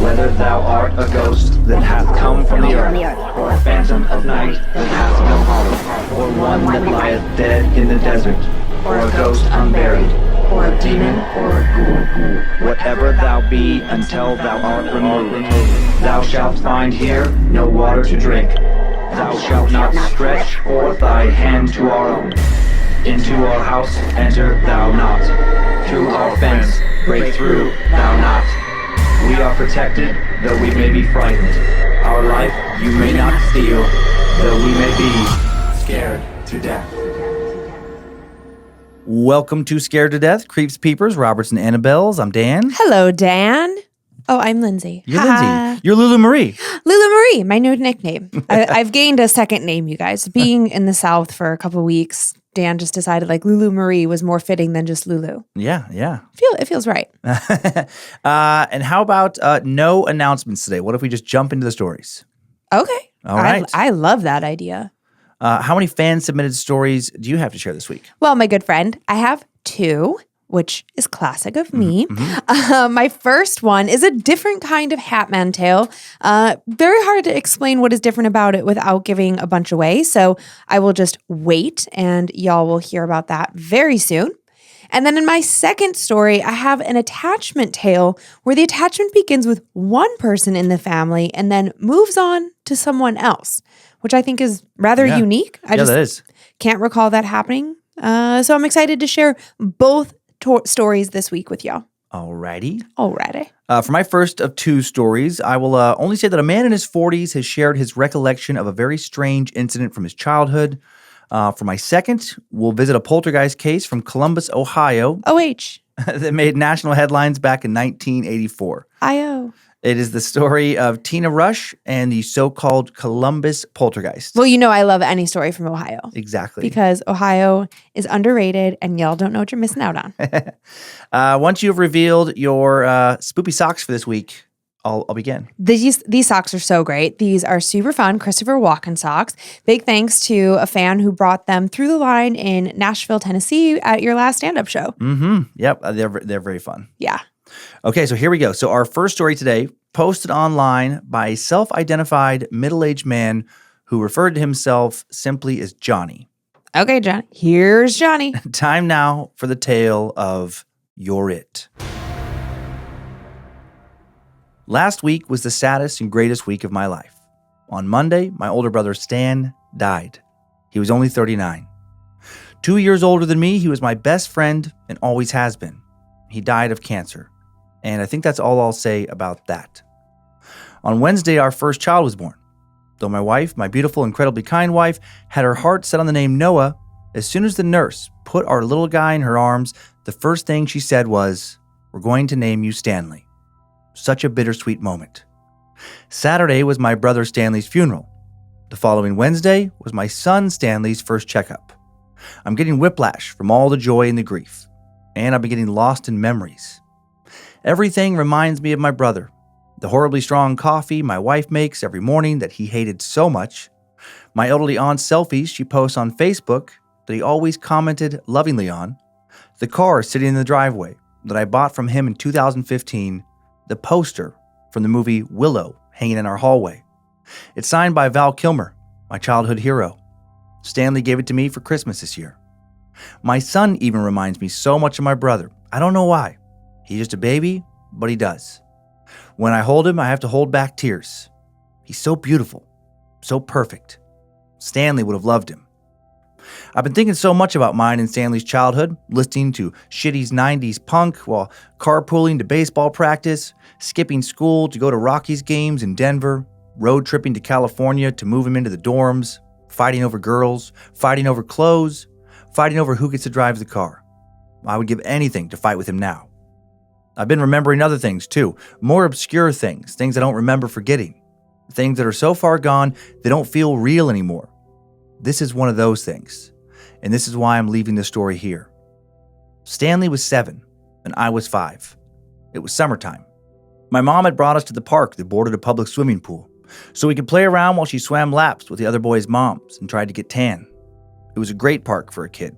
Whether thou art a ghost that hath come from the earth, or a phantom of night that hath no home, or one that lieth dead in the desert, or a ghost unburied, or a demon, or a ghoul, whatever thou be until thou art removed, thou shalt find here no water to drink. Thou shalt not stretch forth thy hand to our own. Into our house enter thou not. Through our fence break through thou not. We are protected, though we may be frightened. Our life you may not steal, though we may be scared to death. Welcome to Scared to Death, Creeps, Peepers, Roberts, and Annabelles. I'm Dan. Hello, Dan. Oh, I'm Lynze. You're Lynze. You're Lulu Marie. Lulu Marie, my new nickname. I've gained a second name, you guys. Being in the South for a couple weeks, Dan just decided like Lulu Marie was more fitting than just Lulu. Yeah. It feels right. And how about no announcements today? What if we just jump into the stories? Okay. All right. I love that idea. How many fan-submitted stories do you have to share this week? Well, my good friend, I have two, which is classic of me. My first one is a different kind of Hatman tale. Very hard to explain what is different about it without giving a bunch away. So I will just wait and y'all will hear about that very soon. And then in my second story, I have an attachment tale where the attachment begins with one person in the family and then moves on to someone else, which I think is rather unique. I that is. Can't recall that happening. So I'm excited to share both stories this week with y'all. Alrighty. Alrighty. For my first of two stories, I will only say that a man in his 40s has shared his recollection of a very strange incident from his childhood. For my second, we'll visit a poltergeist case from Columbus, Ohio. OH. that made national headlines back in 1984. IO. It is the story of Tina Resch and the so-called Columbus Poltergeist. Well, you know I love any story from Ohio. Exactly. Because Ohio is underrated and y'all don't know what you're missing out on. Once you've revealed your spoopy socks for this week, I'll begin. These socks are so great. These are super fun Christopher Walken socks. Big thanks to a fan who brought them through the line in Nashville, Tennessee at your last stand-up show. Mm-hmm. Yep. They're very fun. Yeah. Okay, so here we go. So our first story today, posted online by a self-identified middle-aged man who referred to himself simply as Johnny. Okay, Johnny. Here's Johnny. Time now for the tale of You're It. Last week was the saddest and greatest week of my life. On Monday, my older brother Stan died. He was only 39. 2 years older than me, he was my best friend and always has been. He died of cancer. And I think that's all I'll say about that. On Wednesday, our first child was born. Though my wife, my beautiful, incredibly kind wife, had her heart set on the name Noah, as soon as the nurse put our little guy in her arms, the first thing she said was, "We're going to name you Stanley." Such a bittersweet moment. Saturday was my brother Stanley's funeral. The following Wednesday was my son Stanley's first checkup. I'm getting whiplash from all the joy and the grief. And I've been getting lost in memories. Everything reminds me of my brother. The horribly strong coffee my wife makes every morning that he hated so much. My elderly aunt's selfies she posts on Facebook that he always commented lovingly on. The car sitting in the driveway that I bought from him in 2015. The poster from the movie Willow hanging in our hallway. It's signed by Val Kilmer, my childhood hero. Stanley gave it to me for Christmas this year. My son even reminds me so much of my brother. I don't know why. He's just a baby, but he does. When I hold him, I have to hold back tears. He's so beautiful, so perfect. Stanley would have loved him. I've been thinking so much about mine and Stanley's childhood, listening to shitty's 90s punk while carpooling to baseball practice, skipping school to go to Rockies games in Denver, road tripping to California to move him into the dorms, fighting over girls, fighting over clothes, fighting over who gets to drive the car. I would give anything to fight with him now. I've been remembering other things too, more obscure things I don't remember forgetting, things that are so far gone they don't feel real anymore. This is one of those things, and this is why I'm leaving the story here. Stanley was 7, and I was 5. It was summertime. My mom had brought us to the park that bordered a public swimming pool, so we could play around while she swam laps with the other boys' moms and tried to get tan. It was a great park for a kid,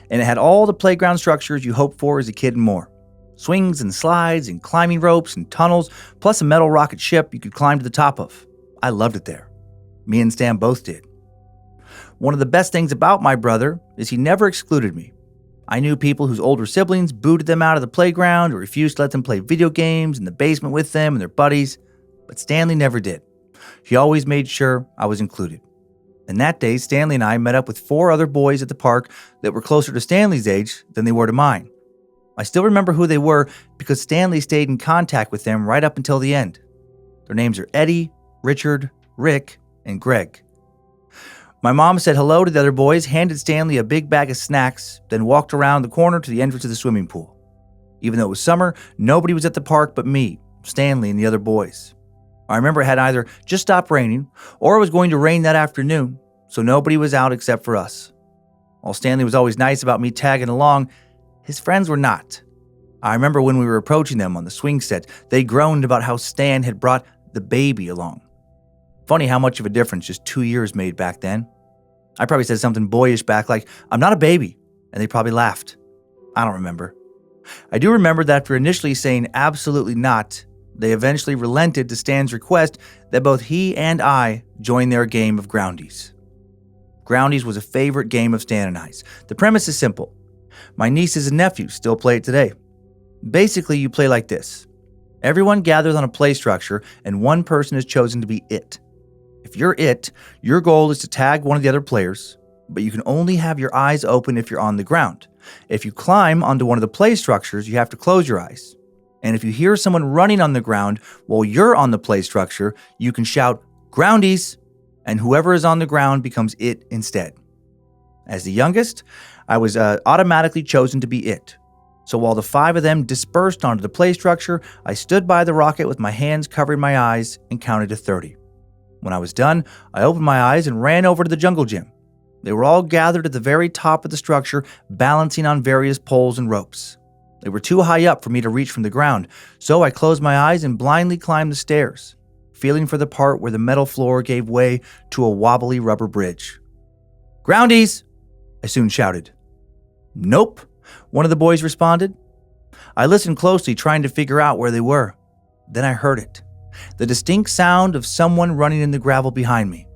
and it had all the playground structures you hope for as a kid and more. Swings and slides and climbing ropes and tunnels, plus a metal rocket ship you could climb to the top of. I loved it there. Me and Stan both did. One of the best things about my brother is he never excluded me. I knew people whose older siblings booted them out of the playground or refused to let them play video games in the basement with them and their buddies, but Stanley never did. He always made sure I was included. And that day, Stanley and I met up with 4 other boys at the park that were closer to Stanley's age than they were to mine. I still remember who they were because Stanley stayed in contact with them right up until the end. Their names are Eddie, Richard, Rick, and Greg. My mom said hello to the other boys, handed Stanley a big bag of snacks, then walked around the corner to the entrance of the swimming pool. Even though it was summer, nobody was at the park but me, Stanley, and the other boys. I remember it had either just stopped raining or it was going to rain that afternoon, so nobody was out except for us. While Stanley was always nice about me tagging along, his friends were not. I remember when we were approaching them on the swing set, they groaned about how Stan had brought the baby along. Funny how much of a difference just 2 years made back then. I probably said something boyish back like, "I'm not a baby," and they probably laughed. I don't remember. I do remember that after initially saying absolutely not, they eventually relented to Stan's request that both he and I join their game of Groundies. Groundies was a favorite game of Stan and I's. The premise is simple. My nieces and nephews still play it today. Basically, you play like this. Everyone gathers on a play structure, and one person is chosen to be it. If you're it, your goal is to tag one of the other players, but you can only have your eyes open if you're on the ground. If you climb onto one of the play structures, you have to close your eyes. And if you hear someone running on the ground while you're on the play structure, you can shout, "Groundies!" and whoever is on the ground becomes it instead. As the youngest, I was automatically chosen to be it. So while the 5 of them dispersed onto the play structure, I stood by the rocket with my hands covering my eyes and counted to 30. When I was done, I opened my eyes and ran over to the jungle gym. They were all gathered at the very top of the structure, balancing on various poles and ropes. They were too high up for me to reach from the ground, so I closed my eyes and blindly climbed the stairs, feeling for the part where the metal floor gave way to a wobbly rubber bridge. "Groundies!" I soon shouted. "Nope," one of the boys responded. I listened closely, trying to figure out where they were. Then I heard it. The distinct sound of someone running in the gravel behind me.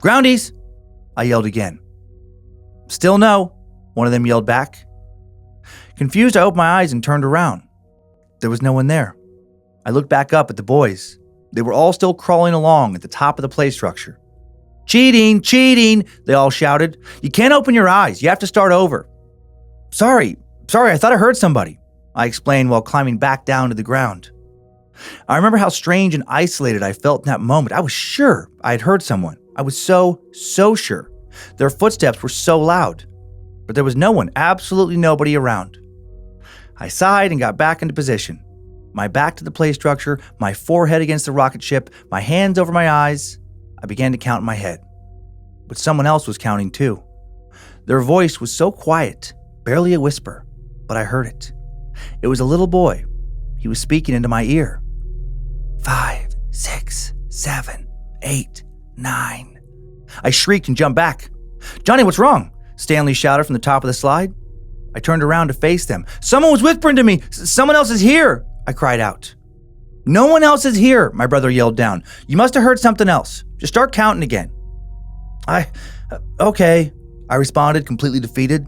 "Groundies!" I yelled again. "Still no," one of them yelled back. Confused, I opened my eyes and turned around. There was no one there. I looked back up at the boys. They were all still crawling along at the top of the play structure. "Cheating! Cheating!" they all shouted. "You can't open your eyes. You have to start over." Sorry, I thought I heard somebody," I explained while climbing back down to the ground. I remember how strange and isolated I felt in that moment. I was sure I had heard someone. I was so sure. Their footsteps were so loud. But there was no one, absolutely nobody around. I sighed and got back into position. My back to the play structure, my forehead against the rocket ship, my hands over my eyes. I began to count in my head. But someone else was counting too. Their voice was so quiet, barely a whisper, but I heard it. It was a little boy. He was speaking into my ear. 5, 6, 7, 8, 9. I shrieked and jumped back. "Johnny, what's wrong?" Stanley shouted from the top of the slide. I turned around to face them. "Someone was whispering to me. Someone else is here," I cried out. "No one else is here," my brother yelled down. "You must have heard something else. Just start counting again." Okay, I responded, completely defeated.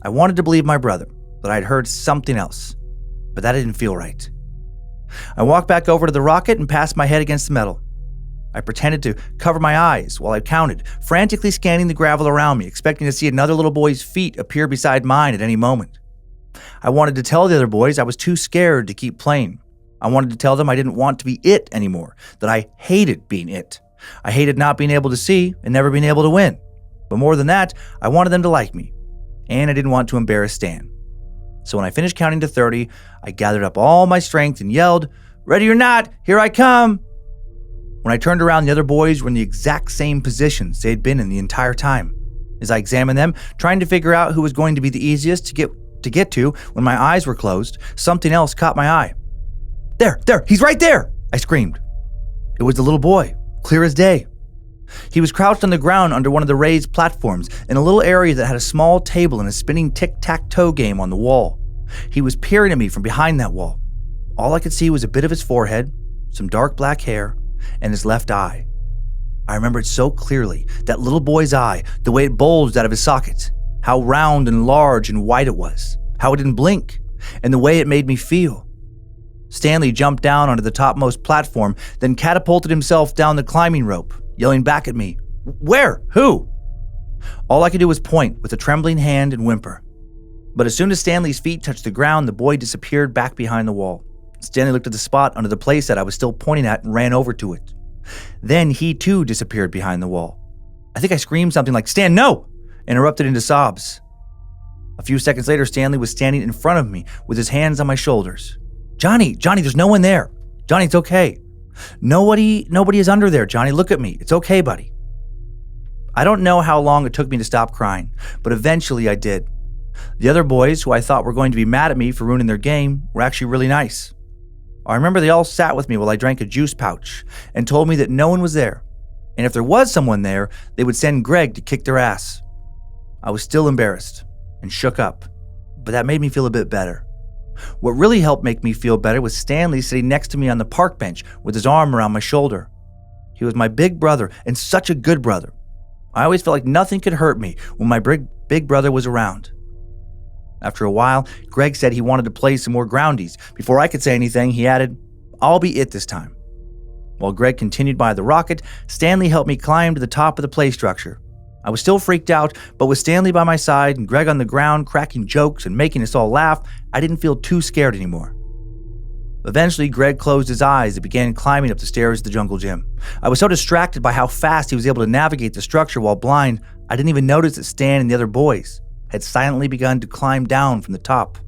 I wanted to believe my brother that I'd heard something else, but that didn't feel right. I walked back over to the rocket and passed my head against the metal. I pretended to cover my eyes while I counted, frantically scanning the gravel around me, expecting to see another little boy's feet appear beside mine at any moment. I wanted to tell the other boys I was too scared to keep playing. I wanted to tell them I didn't want to be it anymore, that I hated being it. I hated not being able to see and never being able to win. But more than that, I wanted them to like me, and I didn't want to embarrass Stan. So when I finished counting to 30, I gathered up all my strength and yelled, "Ready or not, here I come!" When I turned around, the other boys were in the exact same positions they had been in the entire time. As I examined them, trying to figure out who was going to be the easiest to get to when my eyes were closed, something else caught my eye. There, he's right there!" I screamed. It was the little boy, clear as day. He was crouched on the ground under one of the raised platforms in a little area that had a small table and a spinning tic-tac-toe game on the wall. He was peering at me from behind that wall. All I could see was a bit of his forehead, some dark black hair, and his left eye. I remember it so clearly, that little boy's eye, the way it bulged out of his socket, how round and large and white it was, how it didn't blink, and the way it made me feel. Stanley jumped down onto the topmost platform, then catapulted himself down the climbing rope, yelling back at me, "Where? Who?" All I could do was point with a trembling hand and whimper. But as soon as Stanley's feet touched the ground, the boy disappeared back behind the wall. Stanley looked at the spot under the playset I was still pointing at and ran over to it. Then he too disappeared behind the wall. I think I screamed something like, "Stan, no!" and erupted into sobs. A few seconds later, Stanley was standing in front of me with his hands on my shoulders. Johnny, there's no one there. Johnny, it's okay. Nobody is under there, Johnny. Look at me. It's okay, buddy." I don't know how long it took me to stop crying, but eventually I did. The other boys, who I thought were going to be mad at me for ruining their game, were actually really nice. I remember they all sat with me while I drank a juice pouch and told me that no one was there, and if there was someone there, they would send Greg to kick their ass. I was still embarrassed and shook up, but that made me feel a bit better. What really helped make me feel better was Stanley sitting next to me on the park bench with his arm around my shoulder. He was my big brother and such a good brother. I always felt like nothing could hurt me when my big brother was around. After a while, Greg said he wanted to play some more groundies. Before I could say anything, he added, "I'll be it this time." While Greg continued by the rocket, Stanley helped me climb to the top of the play structure. I was still freaked out, but with Stanley by my side and Greg on the ground cracking jokes and making us all laugh, I didn't feel too scared anymore. Eventually, Greg closed his eyes and began climbing up the stairs of the jungle gym. I was so distracted by how fast he was able to navigate the structure while blind, I didn't even notice that Stan and the other boys had silently begun to climb down from the top.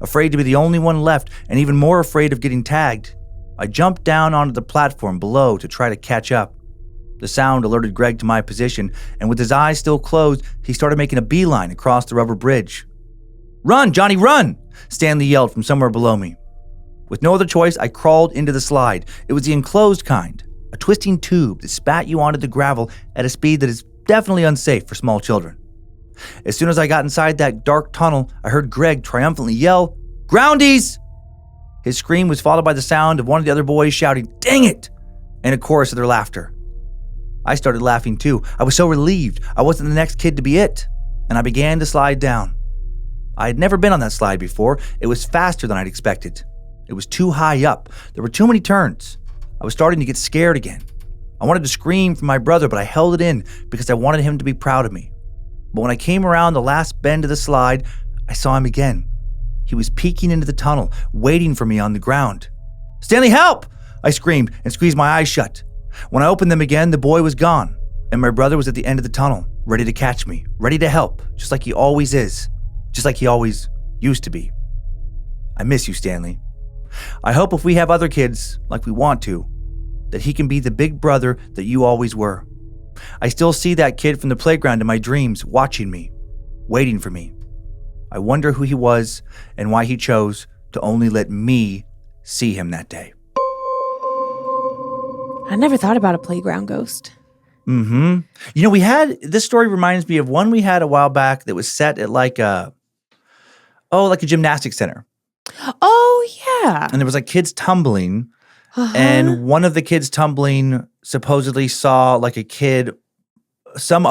Afraid to be the only one left and even more afraid of getting tagged, I jumped down onto the platform below to try to catch up. The sound alerted Greg to my position, and with his eyes still closed, he started making a beeline across the rubber bridge. "Run, Johnny, run!" Stanley yelled from somewhere below me. With no other choice, I crawled into the slide. It was the enclosed kind, a twisting tube that spat you onto the gravel at a speed that is definitely unsafe for small children. As soon as I got inside that dark tunnel, I heard Greg triumphantly yell, "Groundies!" His scream was followed by the sound of one of the other boys shouting, "Dang it!" and a chorus of their laughter. I started laughing too. I was so relieved I wasn't the next kid to be it, and I began to slide down. I had never been on that slide before. It was faster than I'd expected. It was too high up. There were too many turns. I was starting to get scared again. I wanted to scream for my brother, but I held it in because I wanted him to be proud of me. But when I came around the last bend of the slide, I saw him again. He was peeking into the tunnel, waiting for me on the ground. "Stanley, help!" I screamed and squeezed my eyes shut. When I opened them again, the boy was gone, and my brother was at the end of the tunnel, ready to catch me, ready to help, just like he always is, just like he always used to be. I miss you, Stanley. I hope if we have other kids, like we want to, that he can be the big brother that you always were. I still see that kid from the playground in my dreams, watching me, waiting for me. I wonder who he was and why he chose to only let me see him that day. I never thought about a playground ghost. Mm-hmm. You know, this story reminds me of one we had a while back that was set at like a gymnastics center. Oh, yeah. And there was like kids tumbling. And one of the kids tumbling supposedly saw like a kid, some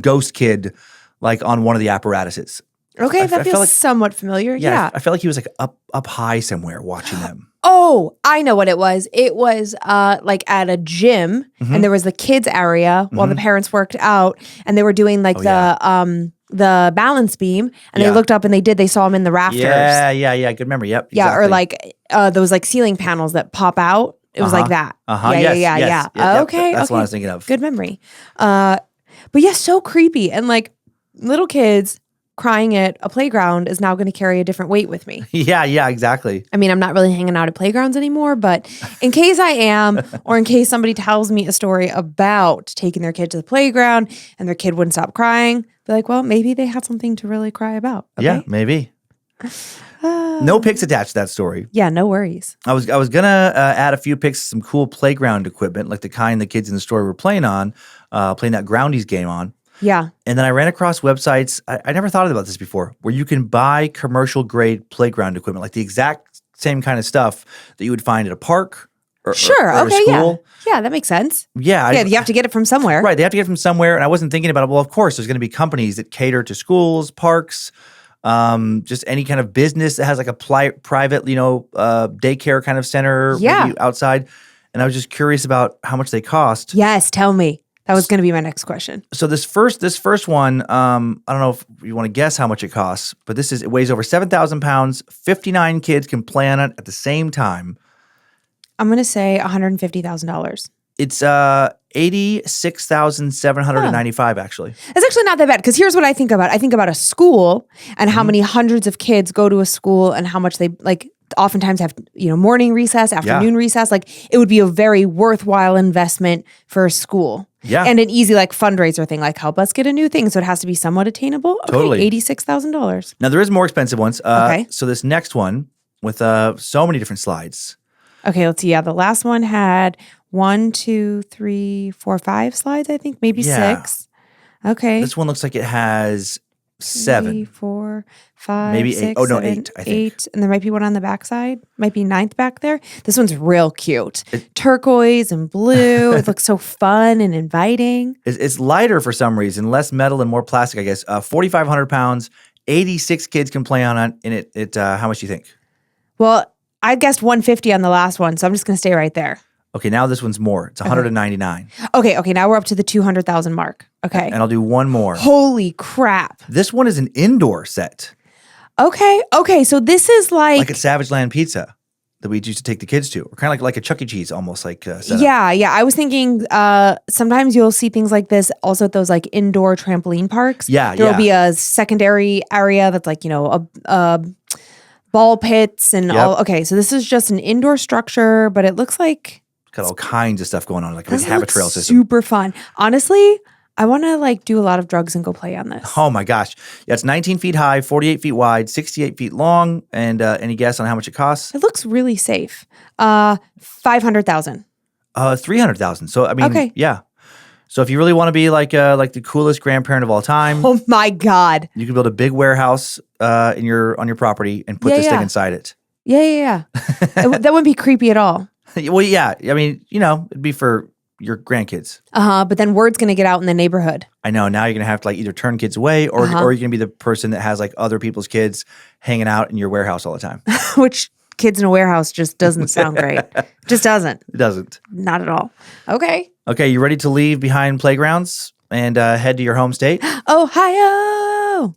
ghost kid, like on one of the apparatuses. Okay, that feels somewhat familiar. Yeah. I felt like he was like up high somewhere watching them. Oh, I know what it was. It was like at a gym, and there was the kids area while the parents worked out, and they were doing like the balance beam, and they looked up and they saw him in the rafters. Yeah. Good memory. Yep. Yeah, exactly. or like those like ceiling panels that pop out. It was like that. Yeah. Okay. That's what I was thinking of. Good memory. But yeah, so creepy. And like little kids crying at a playground is now going to carry a different weight with me. Yeah, exactly. I mean, I'm not really hanging out at playgrounds anymore, but in case I am, or in case somebody tells me a story about taking their kid to the playground and their kid wouldn't stop crying, be like, well, maybe they had something to really cry about. Okay? Yeah, maybe. No pics attached to that story. Yeah, no worries. I was gonna add a few pics of some cool playground equipment, like the kind the kids in the story were playing that Groundies game on. Yeah. And then I ran across websites, I never thought about this before, where you can buy commercial grade playground equipment, like the exact same kind of stuff that you would find at a park or Sure. or Okay. a school. Yeah, that makes sense. Yeah. Yeah, you have to get it from somewhere. Right. They have to get it from somewhere. And I wasn't thinking about it. Well, of course, there's going to be companies that cater to schools, parks, just any kind of business that has like a private, daycare kind of center maybe outside. And I was just curious about how much they cost. Yes, tell me. That was going to be my next question. So this first one, I don't know if you want to guess how much it costs, but it weighs over 7,000 pounds. 59 kids can play on it at the same time. I'm going to say $150,000. It's $86,795 actually. It's actually not that bad because here's what I think about. I think about a school and how many hundreds of kids go to a school and how much they oftentimes have, morning recess, afternoon recess. Like it would be a very worthwhile investment for a school. Yeah. And an easy fundraiser thing, help us get a new thing. So it has to be somewhat attainable. Okay, Totally. $86,000. Now there is more expensive ones. Okay. So this next one with so many different slides. Okay, let's see. Yeah, the last one had 1, 2, 3, 4, 5 slides, I think. Maybe 6. Okay. This one looks like it has 7. 3, 4, 5, maybe 6, 8. Oh, no, 7, 8, I think. 8. And there might be one on the backside. Might be 9th back there. This one's real cute. Turquoise and blue. It looks so fun and inviting. It's lighter for some reason, less metal and more plastic, I guess. 4,500 pounds, 86 kids can play on it. And it how much do you think? Well, I guessed 150 on the last one, so I'm just going to stay right there. Okay, now this one's more. It's 199. Okay, now we're up to the 200,000 mark. Okay. And I'll do one more. Holy crap. This one is an indoor set. Okay, so this is like at Savage Land Pizza that we used to take the kids to. Or kind of like a Chuck E. Cheese almost setup. Yeah. I was thinking sometimes you'll see things like this also at those indoor trampoline parks. Yeah, There'll be a secondary area that's a ball pits and all. Okay, so this is just an indoor structure, but it looks like Got all kinds of stuff going on, like a this big habit looks trail system. super fun. Honestly, I want to do a lot of drugs and go play on this. Oh my gosh. Yeah, it's 19 feet high, 48 feet wide, 68 feet long. And any guess on how much it costs? It looks really safe. 500,000. 300,000. So I mean, Okay. yeah. So if you really want to be like the coolest grandparent of all time, Oh my God. you can build a big warehouse on your property and put this thing inside it. Yeah. That wouldn't be creepy at all. Well, yeah. I mean, it'd be for your grandkids. But then word's going to get out in the neighborhood. I know. Now you're going to have to either turn kids away or you're going to be the person that has other people's kids hanging out in your warehouse all the time. Which kids in a warehouse just doesn't sound great. Just doesn't. It doesn't. Not at all. Okay. Okay, you ready to leave behind playgrounds and head to your home state? Ohio!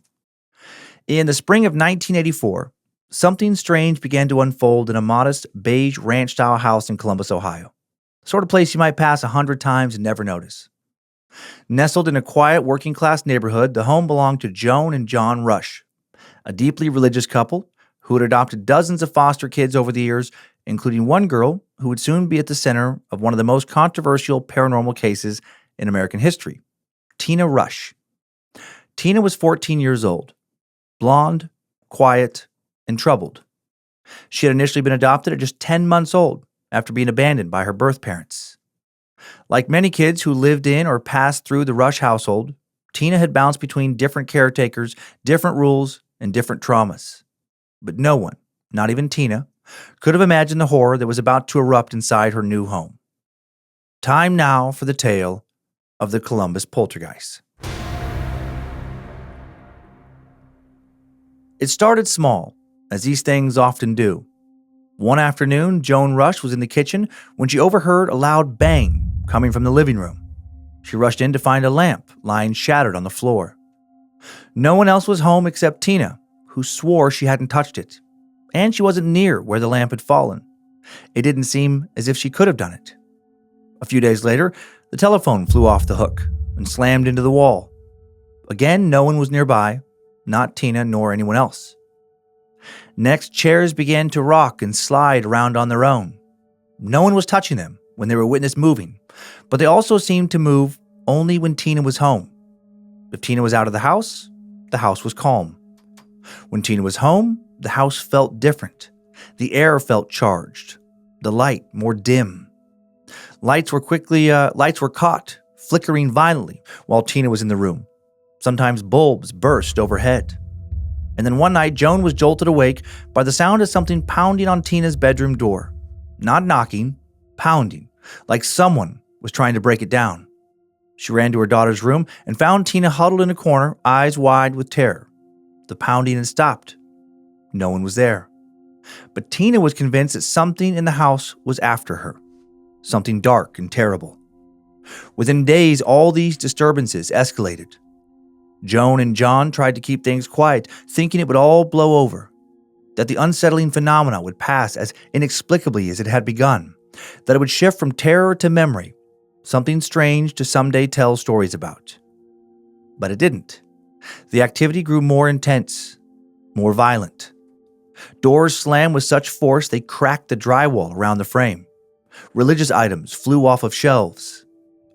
In the spring of 1984, something strange began to unfold in a modest beige ranch-style house in Columbus, Ohio. The sort of place you might pass 100 times and never notice. Nestled in a quiet working-class neighborhood, the home belonged to Joan and John Resch, a deeply religious couple who had adopted dozens of foster kids over the years, including one girl who would soon be at the center of one of the most controversial paranormal cases in American history, Tina Resch. Tina was 14 years old, blonde, quiet, and troubled. She had initially been adopted at just 10 months old after being abandoned by her birth parents. Like many kids who lived in or passed through the Resch household, Tina had bounced between different caretakers, different rules, and different traumas. But no one, not even Tina, could have imagined the horror that was about to erupt inside her new home. Time now for the tale of the Columbus Poltergeist. It started small, as these things often do. One afternoon, Joan Resch was in the kitchen when she overheard a loud bang coming from the living room. She rushed in to find a lamp lying shattered on the floor. No one else was home except Tina, who swore she hadn't touched it. And she wasn't near where the lamp had fallen. It didn't seem as if she could have done it. A few days later, the telephone flew off the hook and slammed into the wall. Again, no one was nearby, not Tina nor anyone else. Next, chairs began to rock and slide around on their own. No one was touching them when they were witnessed moving, but they also seemed to move only when Tina was home. If Tina was out of the house was calm. When Tina was home, the house felt different. The air felt charged. The light more dim. Lights were caught, flickering violently while Tina was in the room, Sometimes bulbs burst overhead. And then one night, Joan was jolted awake by the sound of something pounding on Tina's bedroom door. Not knocking, pounding, like someone was trying to break it down. She ran to her daughter's room and found Tina huddled in a corner, eyes wide with terror. The pounding had stopped. No one was there. But Tina was convinced that something in the house was after her. Something dark and terrible. Within days, all these disturbances escalated. Joan and John tried to keep things quiet, thinking it would all blow over, that the unsettling phenomena would pass as inexplicably as it had begun, that it would shift from terror to memory, something strange to someday tell stories about. But it didn't. The activity grew more intense, more violent. Doors slammed with such force they cracked the drywall around the frame. Religious items flew off of shelves.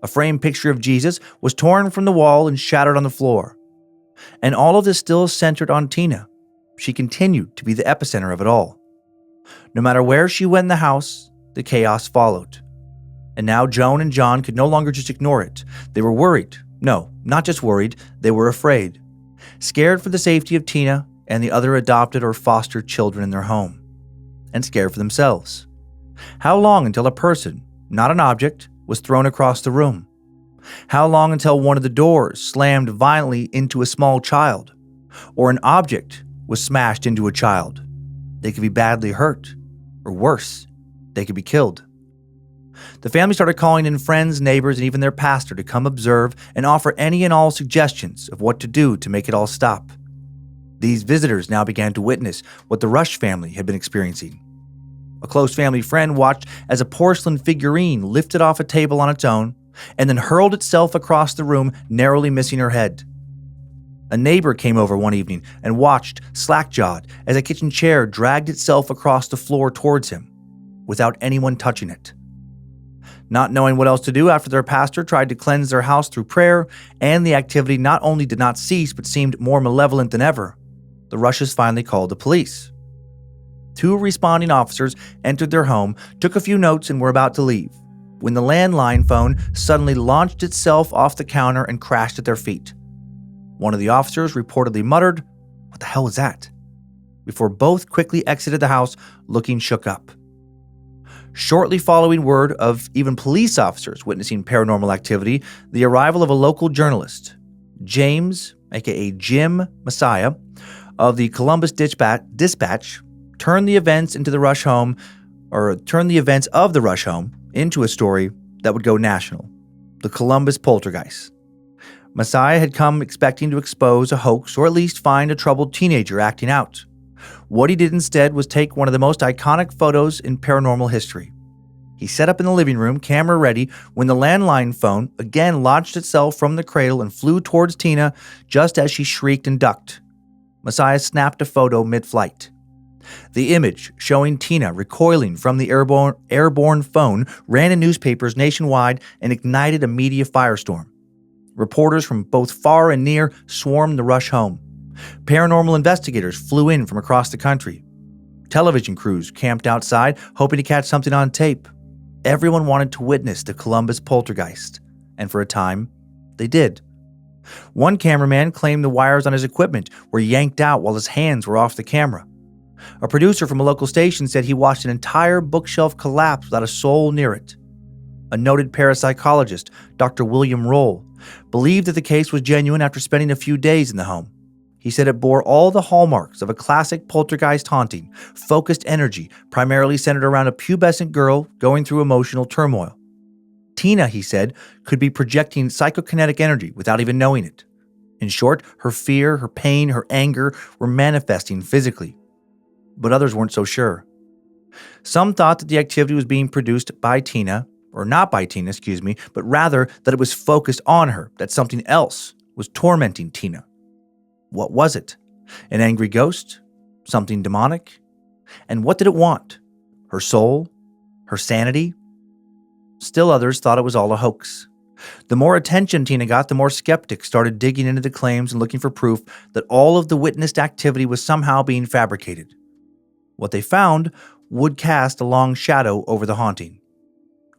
A framed picture of Jesus was torn from the wall and shattered on the floor. And all of this still centered on Tina. She continued to be the epicenter of it all. No matter where she went in the house, the chaos followed. And now Joan and John could no longer just ignore it. They were worried. No, not just worried, they were afraid. Scared for the safety of Tina and the other adopted or foster children in their home. And scared for themselves. How long until a person, not an object, was thrown across the room? How long until one of the doors slammed violently into a small child? Or an object was smashed into a child? They could be badly hurt. Or worse, they could be killed. The family started calling in friends, neighbors, and even their pastor to come observe and offer any and all suggestions of what to do to make it all stop. These visitors now began to witness what the Resch family had been experiencing. A close family friend watched as a porcelain figurine lifted off a table on its own and then hurled itself across the room, narrowly missing her head. A neighbor came over one evening and watched, slack-jawed, as a kitchen chair dragged itself across the floor towards him, without anyone touching it. Not knowing what else to do after their pastor tried to cleanse their house through prayer, and the activity not only did not cease but seemed more malevolent than ever, the Resches finally called the police. 2 responding officers entered their home, took a few notes, and were about to leave, when the landline phone suddenly launched itself off the counter and crashed at their feet. One of the officers reportedly muttered, "What the hell was that?" before both quickly exited the house looking shook up. Shortly following word of even police officers witnessing paranormal activity, the arrival of a local journalist, James, aka Jim Messiah, of the Columbus Dispatch, turned the events of the Resch home into a story that would go national. The Columbus Poltergeist. Messiah had come expecting to expose a hoax or at least find a troubled teenager acting out. What he did instead was take one of the most iconic photos in paranormal history. He set up in the living room, camera ready, when the landline phone again launched itself from the cradle and flew towards Tina just as she shrieked and ducked. Messiah snapped a photo mid-flight. The image, showing Tina recoiling from the airborne phone, ran in newspapers nationwide and ignited a media firestorm. Reporters from both far and near swarmed the Resch home. Paranormal investigators flew in from across the country. Television crews camped outside, hoping to catch something on tape. Everyone wanted to witness the Columbus Poltergeist, and for a time, they did. One cameraman claimed the wires on his equipment were yanked out while his hands were off the camera. A producer from a local station said he watched an entire bookshelf collapse without a soul near it. A noted parapsychologist, Dr. William Roll, believed that the case was genuine after spending a few days in the home. He said it bore all the hallmarks of a classic poltergeist haunting, focused energy primarily centered around a pubescent girl going through emotional turmoil. Tina, he said, could be projecting psychokinetic energy without even knowing it. In short, her fear, her pain, her anger were manifesting physically. But others weren't so sure. Some thought that the activity was being produced by Tina, or not by Tina, but rather that it was focused on her, that something else was tormenting Tina. What was it? An angry ghost? Something demonic? And what did it want? Her soul? Her sanity? Still others thought it was all a hoax. The more attention Tina got, the more skeptics started digging into the claims and looking for proof that all of the witnessed activity was somehow being fabricated. What they found would cast a long shadow over the haunting.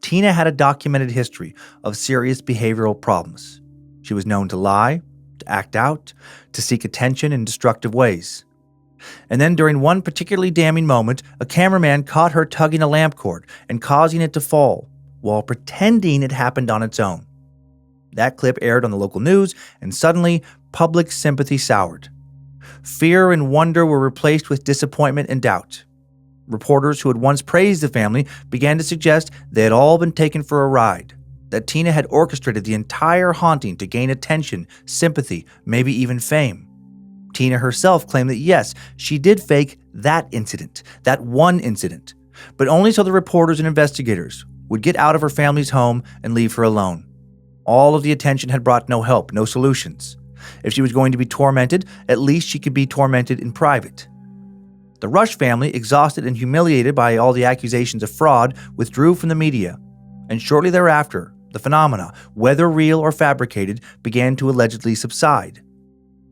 Tina had a documented history of serious behavioral problems. She was known to lie, to act out, to seek attention in destructive ways. And then during one particularly damning moment, a cameraman caught her tugging a lamp cord and causing it to fall while pretending it happened on its own. That clip aired on the local news, and suddenly, public sympathy soured. Fear and wonder were replaced with disappointment and doubt. Reporters who had once praised the family began to suggest they had all been taken for a ride, that Tina had orchestrated the entire haunting to gain attention, sympathy, maybe even fame. Tina herself claimed that yes, she did fake that incident, that one incident, but only so the reporters and investigators would get out of her family's home and leave her alone. All of the attention had brought no help, no solutions. If she was going to be tormented, at least she could be tormented in private. The Resch family, exhausted and humiliated by all the accusations of fraud, withdrew from the media, and shortly thereafter, the phenomena, whether real or fabricated, began to allegedly subside.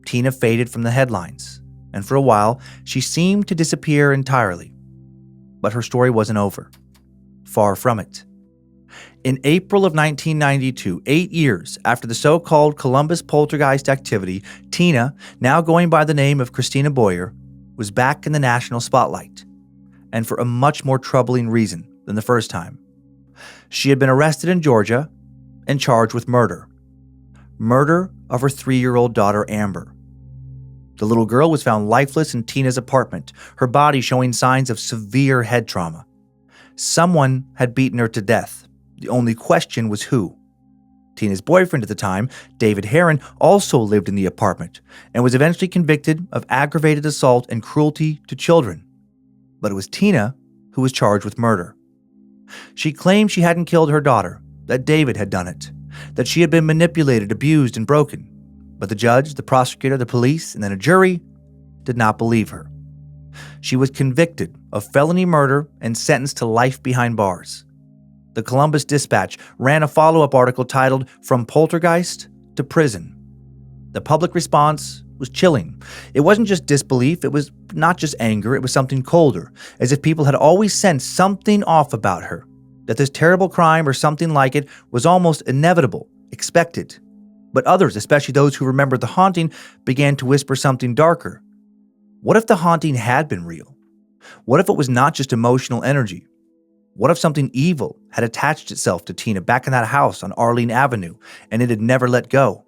Tina faded from the headlines, and for a while, she seemed to disappear entirely. But her story wasn't over. Far from it. In April of 1992, 8 years after the so-called Columbus Poltergeist activity, Tina, now going by the name of Christina Boyer, was back in the national spotlight, and for a much more troubling reason than the first time. She had been arrested in Georgia and charged with murder. Murder of her 3-year-old daughter, Amber. The little girl was found lifeless in Tina's apartment, her body showing signs of severe head trauma. Someone had beaten her to death. The only question was who. Tina's boyfriend at the time, David Heron, also lived in the apartment and was eventually convicted of aggravated assault and cruelty to children. But it was Tina who was charged with murder. She claimed she hadn't killed her daughter, that David had done it, that she had been manipulated, abused, and broken. But the judge, the prosecutor, the police, and then a jury did not believe her. She was convicted of felony murder and sentenced to life behind bars. The Columbus Dispatch ran a follow-up article titled "From Poltergeist to Prison." The public response was chilling. It wasn't just disbelief, it was not just anger, it was something colder, as if people had always sensed something off about her, that this terrible crime or something like it was almost inevitable, expected. But others, especially those who remembered the haunting, began to whisper something darker. What if the haunting had been real? What if it was not just emotional energy? What if something evil had attached itself to Tina back in that house on Arlene Avenue and it had never let go?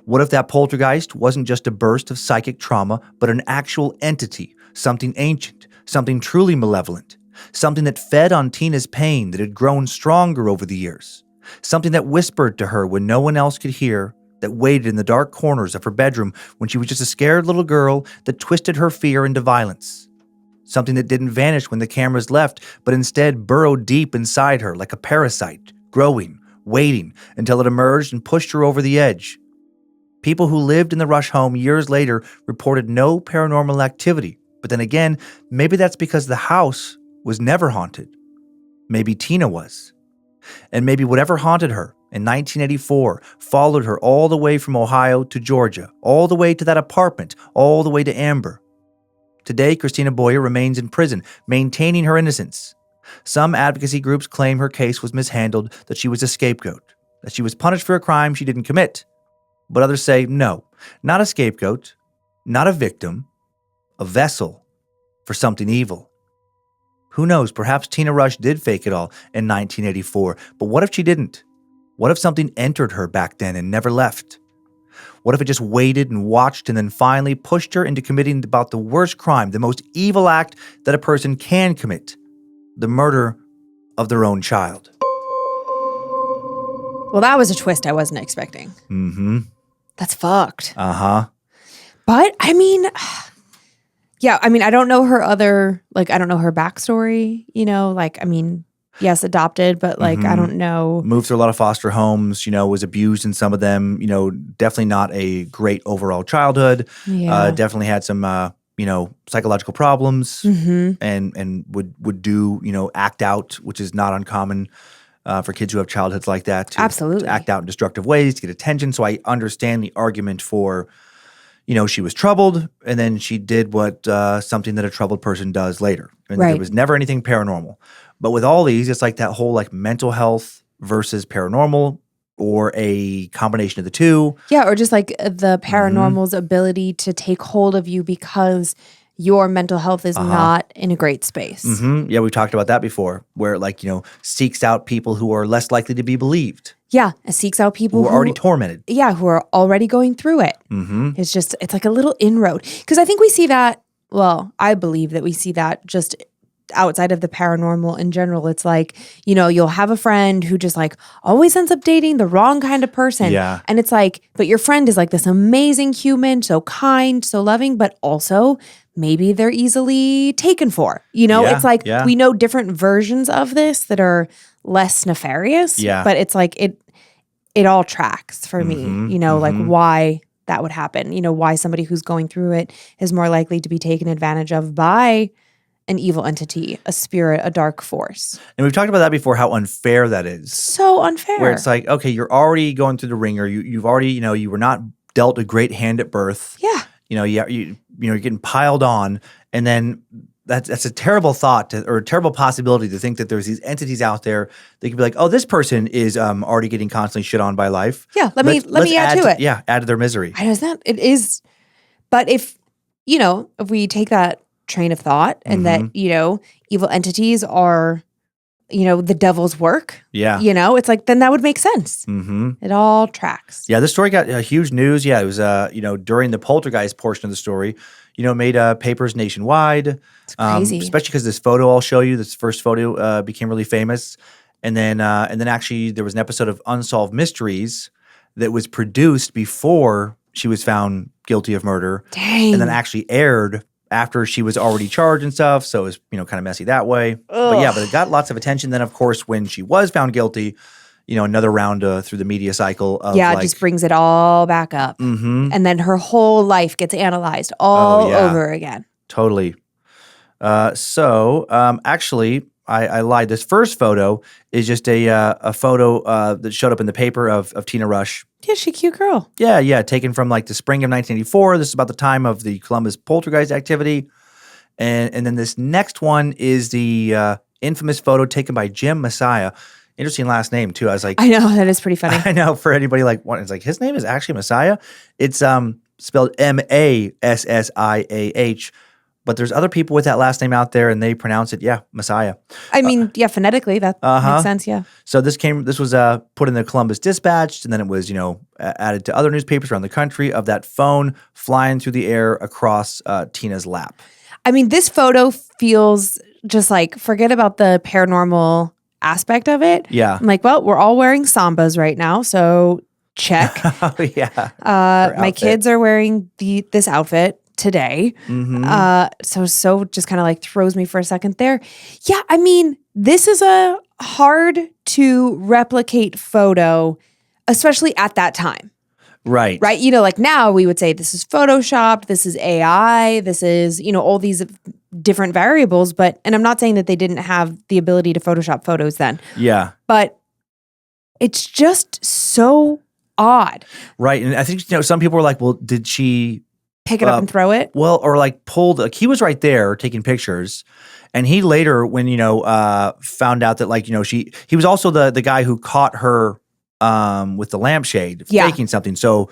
What if that poltergeist wasn't just a burst of psychic trauma, but an actual entity, something ancient, something truly malevolent, something that fed on Tina's pain that had grown stronger over the years? Something that whispered to her when no one else could hear, that waited in the dark corners of her bedroom when she was just a scared little girl that twisted her fear into violence. Something that didn't vanish when the cameras left, but instead burrowed deep inside her like a parasite, growing, waiting until it emerged and pushed her over the edge. People who lived in the Resch home years later reported no paranormal activity, but then again, maybe that's because the house was never haunted. Maybe Tina was. And maybe whatever haunted her in 1984 followed her all the way from Ohio to Georgia, all the way to that apartment, all the way to Amber. Today, Christina Boyer remains in prison, maintaining her innocence. Some advocacy groups claim her case was mishandled, that she was a scapegoat, that she was punished for a crime she didn't commit. But others say no, not a scapegoat, not a victim, a vessel for something evil. Who knows, perhaps Tina Resch did fake it all in 1984, but what if she didn't? What if something entered her back then and never left? What if it just waited and watched and then finally pushed her into committing about the worst crime, the most evil act that a person can commit, the murder of their own child? Well, that was a twist I wasn't expecting. Mm-hmm. That's fucked. Uh-huh. But, I mean, I don't know her I don't know her backstory, yes, adopted, but I don't know. Moved through a lot of foster homes, was abused in some of them, definitely not a great overall childhood. Yeah. Definitely had some, psychological problems and would do, act out, which is not uncommon for kids who have childhoods like that. Absolutely. To act out in destructive ways, to get attention. So I understand the argument for, she was troubled and then she did what something that a troubled person does later. And there was never anything paranormal. But with all these, it's like that whole mental health versus paranormal or a combination of the two. Yeah, or just like the paranormal's ability to take hold of you because your mental health is not in a great space. Yeah, we've talked about that before, where it like, seeks out people who are less likely to be believed. Yeah, it seeks out people Who are already tormented. Yeah, who are already going through it. It's like a little inroad. Because I think we see that, well, I believe that we see that just outside of the paranormal in general. It's like, you'll have a friend who just like always ends up dating the wrong kind of person. Yeah. And it's like, but your friend is like this amazing human, so kind, so loving, but also maybe they're easily taken for. It's like we know different versions of this that are less nefarious. Yeah. But it's like it all tracks for me, like why that would happen. Why somebody who's going through it is more likely to be taken advantage of by an evil entity, a spirit, a dark force. And we've talked about that before, how unfair that is. So unfair. Where it's like, okay, you're already going through the ringer. You've already, you were not dealt a great hand at birth. Yeah. You're getting piled on. And then that's a terrible thought or a terrible possibility to think that there's these entities out there that could be like, oh, this person is already getting constantly shit on by life. Yeah, let me add to it. Yeah, add to their misery. I know it's not. It is. But if we take that train of thought and that, evil entities are, the devil's work. Yeah. It's like, then that would make sense. It all tracks. Yeah, this story got huge news. Yeah, it was, during the Poltergeist portion of the story, made papers nationwide. It's crazy. Especially because this photo I'll show you, this first photo became really famous. And then actually there was an episode of Unsolved Mysteries that was produced before she was found guilty of murder. Dang. And then actually aired after she was already charged and stuff. So it was, kind of messy that way. But it got lots of attention. Then, of course, when she was found guilty, another round through the media cycle of it just brings it all back up. And then her whole life gets analyzed all over again. Totally. Actually, I lied. This first photo is just a photo that showed up in the paper of Tina Resch. Yeah, she's a cute girl. Yeah, taken from like the spring of 1984. This is about the time of the Columbus Poltergeist activity. And then this next one is the infamous photo taken by Jim Messiah. Interesting last name too. I was like, I know, that is pretty funny. I know, for anybody like what, it's like his name is actually Messiah. It's spelled Massiah. But there's other people with that last name out there, and they pronounce it, Messiah. I mean, phonetically, that makes sense, yeah. So this was put in the Columbus Dispatch, and then it was, added to other newspapers around the country of that phone flying through the air across Tina's lap. I mean, this photo feels just like, forget about the paranormal aspect of it. Yeah. I'm like, well, we're all wearing sambas right now, so check. Oh, yeah. My kids are wearing this outfit today. So just kind of like throws me for a second there. Yeah, I mean, this is a hard to replicate photo, especially at that time. Right. Right? Like now we would say this is Photoshopped, this is AI, this is, all these different variables. And I'm not saying that they didn't have the ability to Photoshop photos then. Yeah. But it's just so odd. Right. And I think, some people were like, well, did she pick it up and throw it? Well, or like he was right there taking pictures. And he later, when, found out that like, he was also the guy who caught her with the lampshade faking something. So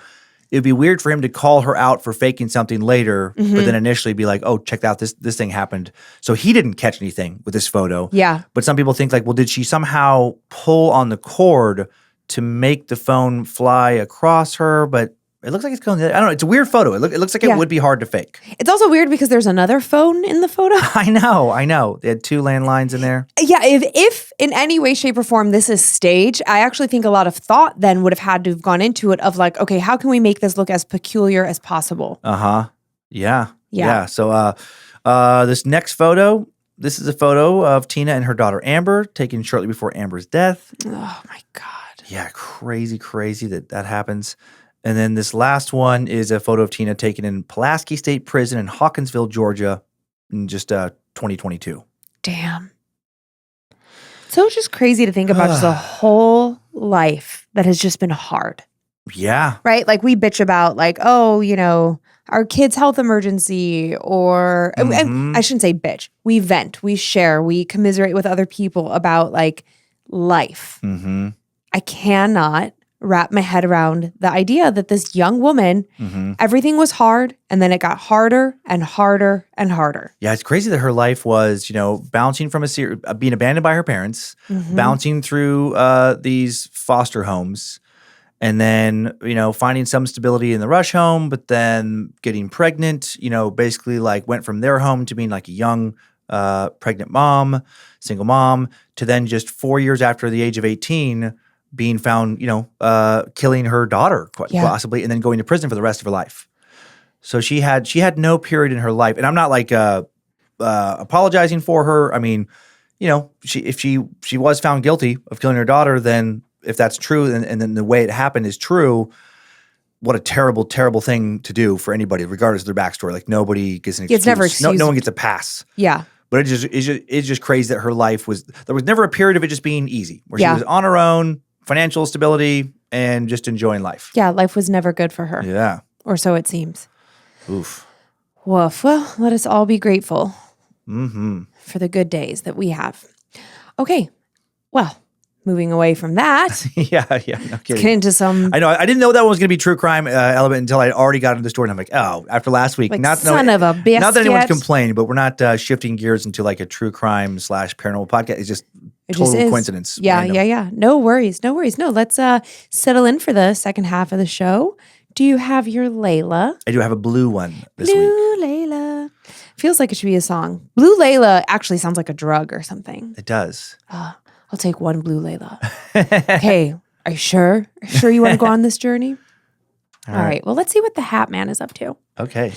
it'd be weird for him to call her out for faking something later, but then initially be like, oh, check out this thing happened. So he didn't catch anything with this photo. Yeah. But some people think like, well, did she somehow pull on the cord to make the phone fly across her? But it looks like it's going. I don't know. It's a weird photo. It looks like it would be hard to fake. It's also weird because there's another phone in the photo. I know. They had 2 landlines in there. Yeah, if in any way, shape, or form this is staged, I actually think a lot of thought then would have had to have gone into it of like, okay, how can we make this look as peculiar as possible? Yeah. So this next photo, this is a photo of Tina and her daughter Amber, taken shortly before Amber's death. Oh my God. Yeah, crazy that happens. And then this last one is a photo of Tina taken in Pulaski State Prison in Hawkinsville, Georgia, in just 2022. Damn. So it's just crazy to think about just a whole life that has just been hard. Yeah. Right? Like we bitch about like, oh, our kid's health emergency or I shouldn't say bitch. We vent, we share, we commiserate with other people about like life. I cannot wrap my head around the idea that this young woman, everything was hard, and then it got harder and harder and harder. Yeah, it's crazy that her life was, bouncing from being abandoned by her parents, bouncing through these foster homes, and then, finding some stability in the Rush home, but then getting pregnant, basically like went from their home to being like a young pregnant mom, single mom, to then just 4 years after the age of 18 being found, killing her daughter quite possibly, and then going to prison for the rest of her life. So she had no period in her life, and I'm not like apologizing for her. I mean, if she was found guilty of killing her daughter, then if that's true, and then the way it happened is true, what a terrible, terrible thing to do for anybody, regardless of their backstory. Like nobody gets an excuse. It's never excused. No one gets a pass. Yeah. But it's just crazy that her life there was never a period of it just being easy, where she was on her own, financial stability, and just enjoying life. Yeah, life was never good for her. Yeah. Or so it seems. Oof. Woof. Well, let us all be grateful for the good days that we have. Okay. Well, moving away from that. Yeah, no kidding. Get into some. I know. I didn't know that one was going to be true crime element until I already got into the story. And I'm like, oh, after last week. Of a biscuit. Not that anyone's complaining, but we're not shifting gears into like a true crime / paranormal podcast. It's just total coincidence. Yeah, yeah. No worries. No, let's settle in for the second half of the show. Do you have your Layla? I do have a blue one this week. Blue Layla. Feels like it should be a song. Blue Layla actually sounds like a drug or something. It does. I'll take one Blue Layla. Okay, are you sure? Are you sure you want to go on this journey? All right. Well, let's see what the Hatman is up to. Okay.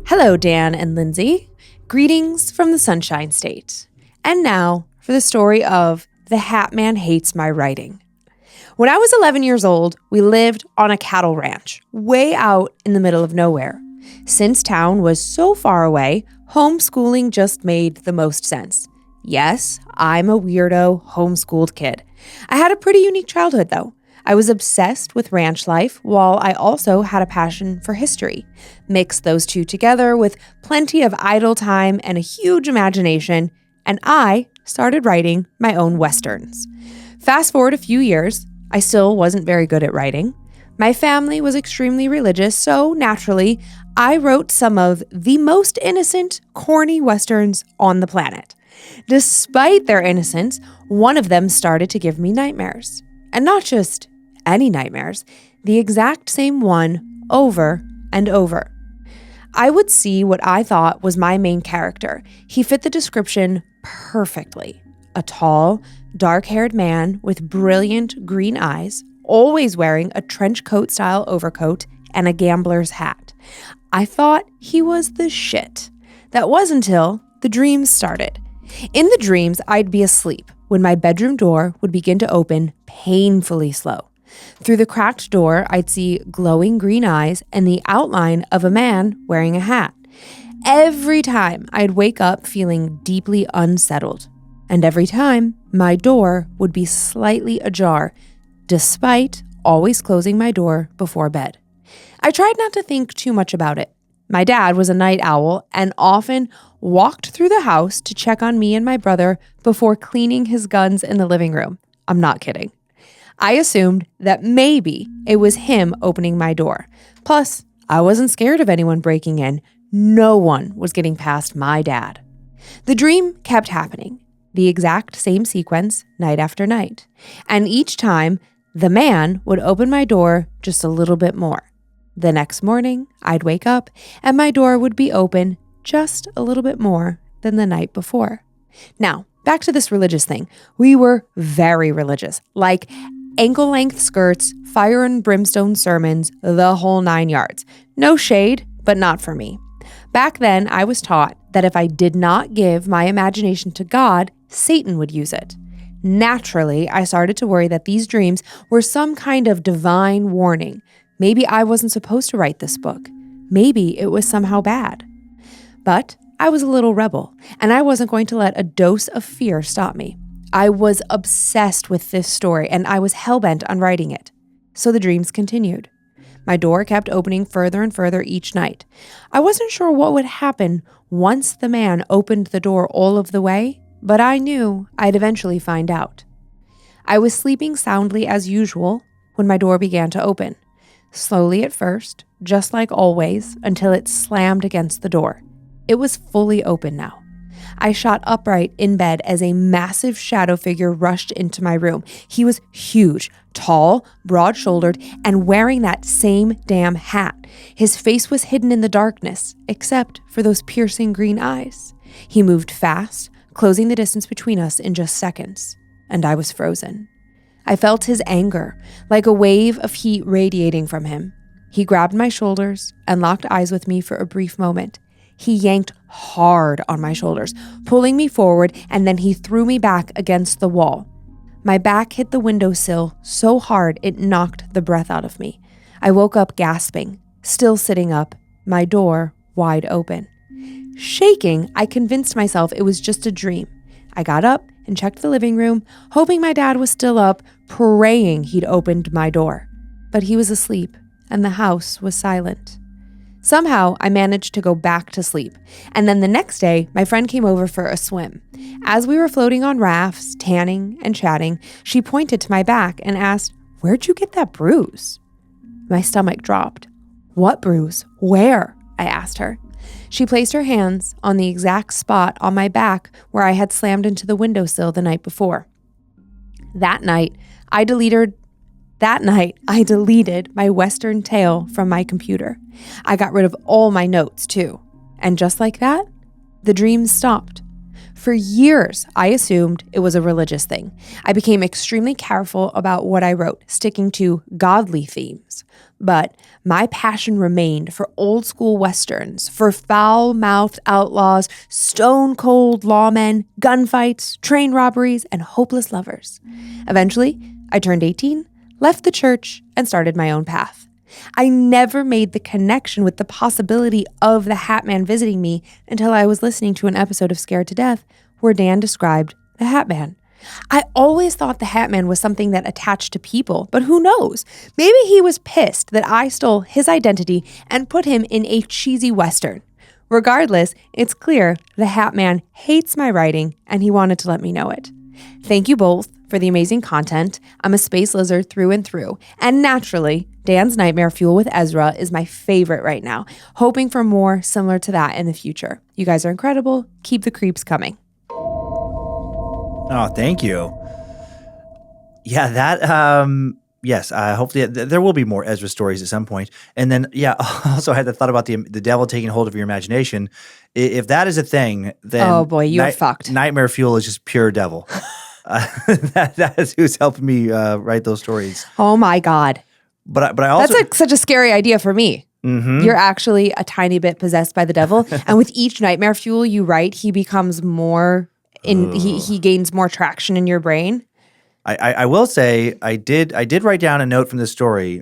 Hello, Dan and Lynze. Greetings from the Sunshine State. And now for the story of The Hatman Hates My Writing. When I was 11 years old, we lived on a cattle ranch, way out in the middle of nowhere. Since town was so far away, homeschooling just made the most sense. Yes, I'm a weirdo, homeschooled kid. I had a pretty unique childhood, though. I was obsessed with ranch life, while I also had a passion for history. Mix those two together with plenty of idle time and a huge imagination, and I started writing my own westerns. Fast forward a few years, I still wasn't very good at writing. My family was extremely religious, so naturally, I wrote some of the most innocent, corny westerns on the planet. Despite their innocence, one of them started to give me nightmares. And not just any nightmares, the exact same one over and over. I would see what I thought was my main character. He fit the description perfectly. A tall, dark-haired man with brilliant green eyes, always wearing a trench coat-style overcoat and a gambler's hat. I thought he was the shit. That was until the dreams started. In the dreams, I'd be asleep when my bedroom door would begin to open painfully slow. Through the cracked door, I'd see glowing green eyes and the outline of a man wearing a hat. Every time, I'd wake up feeling deeply unsettled. And every time, my door would be slightly ajar, despite always closing my door before bed. I tried not to think too much about it. My dad was a night owl and often walked through the house to check on me and my brother before cleaning his guns in the living room. I'm not kidding. I assumed that maybe it was him opening my door. Plus, I wasn't scared of anyone breaking in. No one was getting past my dad. The dream kept happening, the exact same sequence night after night. And each time, the man would open my door just a little bit more. The next morning, I'd wake up and my door would be open just a little bit more than the night before. Now, back to this religious thing. We were very religious, like ankle-length skirts, fire and brimstone sermons, the whole 9 yards. No shade, but not for me. Back then, I was taught that if I did not give my imagination to God, Satan would use it. Naturally, I started to worry that these dreams were some kind of divine warning. Maybe I wasn't supposed to write this book. Maybe it was somehow bad. But I was a little rebel, and I wasn't going to let a dose of fear stop me. I was obsessed with this story, and I was hellbent on writing it. So the dreams continued. My door kept opening further and further each night. I wasn't sure what would happen once the man opened the door all of the way, but I knew I'd eventually find out. I was sleeping soundly as usual when my door began to open. Slowly at first, just like always, until it slammed against the door. It was fully open now. I shot upright in bed as a massive shadow figure rushed into my room. He was huge, tall, broad-shouldered, and wearing that same damn hat. His face was hidden in the darkness, except for those piercing green eyes. He moved fast, closing the distance between us in just seconds, and I was frozen. I felt his anger, like a wave of heat radiating from him. He grabbed my shoulders and locked eyes with me for a brief moment. He yanked hard on my shoulders, pulling me forward, and then he threw me back against the wall. My back hit the windowsill so hard it knocked the breath out of me. I woke up gasping, still sitting up, my door wide open. Shaking, I convinced myself it was just a dream. I got up and checked the living room, hoping my dad was still up, praying he'd opened my door. But he was asleep, and the house was silent. Somehow, I managed to go back to sleep, and then the next day, my friend came over for a swim. As we were floating on rafts, tanning and chatting, she pointed to my back and asked, "Where'd you get that bruise?" My stomach dropped. "What bruise? Where?" I asked her. She placed her hands on the exact spot on my back where I had slammed into the windowsill the night before. That night, I deleted my Western tale from my computer. I got rid of all my notes, too. And just like that, the dreams stopped. For years, I assumed it was a religious thing. I became extremely careful about what I wrote, sticking to godly themes. But my passion remained for old school Westerns, for foul-mouthed outlaws, stone-cold lawmen, gunfights, train robberies, and hopeless lovers. Eventually, I turned 18, left the church, and started my own path. I never made the connection with the possibility of the Hatman visiting me until I was listening to an episode of Scared to Death where Dan described the Hatman. I always thought the Hatman was something that attached to people, but who knows? Maybe he was pissed that I stole his identity and put him in a cheesy Western. Regardless, it's clear the Hatman hates my writing and he wanted to let me know it. Thank you both for the amazing content. I'm a space lizard through and through. And naturally, Dan's Nightmare Fuel with Ezra is my favorite right now, hoping for more similar to that in the future. You guys are incredible. Keep the creeps coming. Oh, thank you. Yeah, that, yes, hopefully there will be more Ezra stories at some point. And then, yeah, also I had the thought about the devil taking hold of your imagination. If that is a thing, then oh boy, you're fucked. Nightmare Fuel is just pure devil. That is who's helping me write those stories. Oh my God. But I also that's such a scary idea for me. Mm-hmm. You're actually a tiny bit possessed by the devil, and with each Nightmare Fuel you write, he becomes more he gains more traction in your brain. I will say I did write down a note from this story.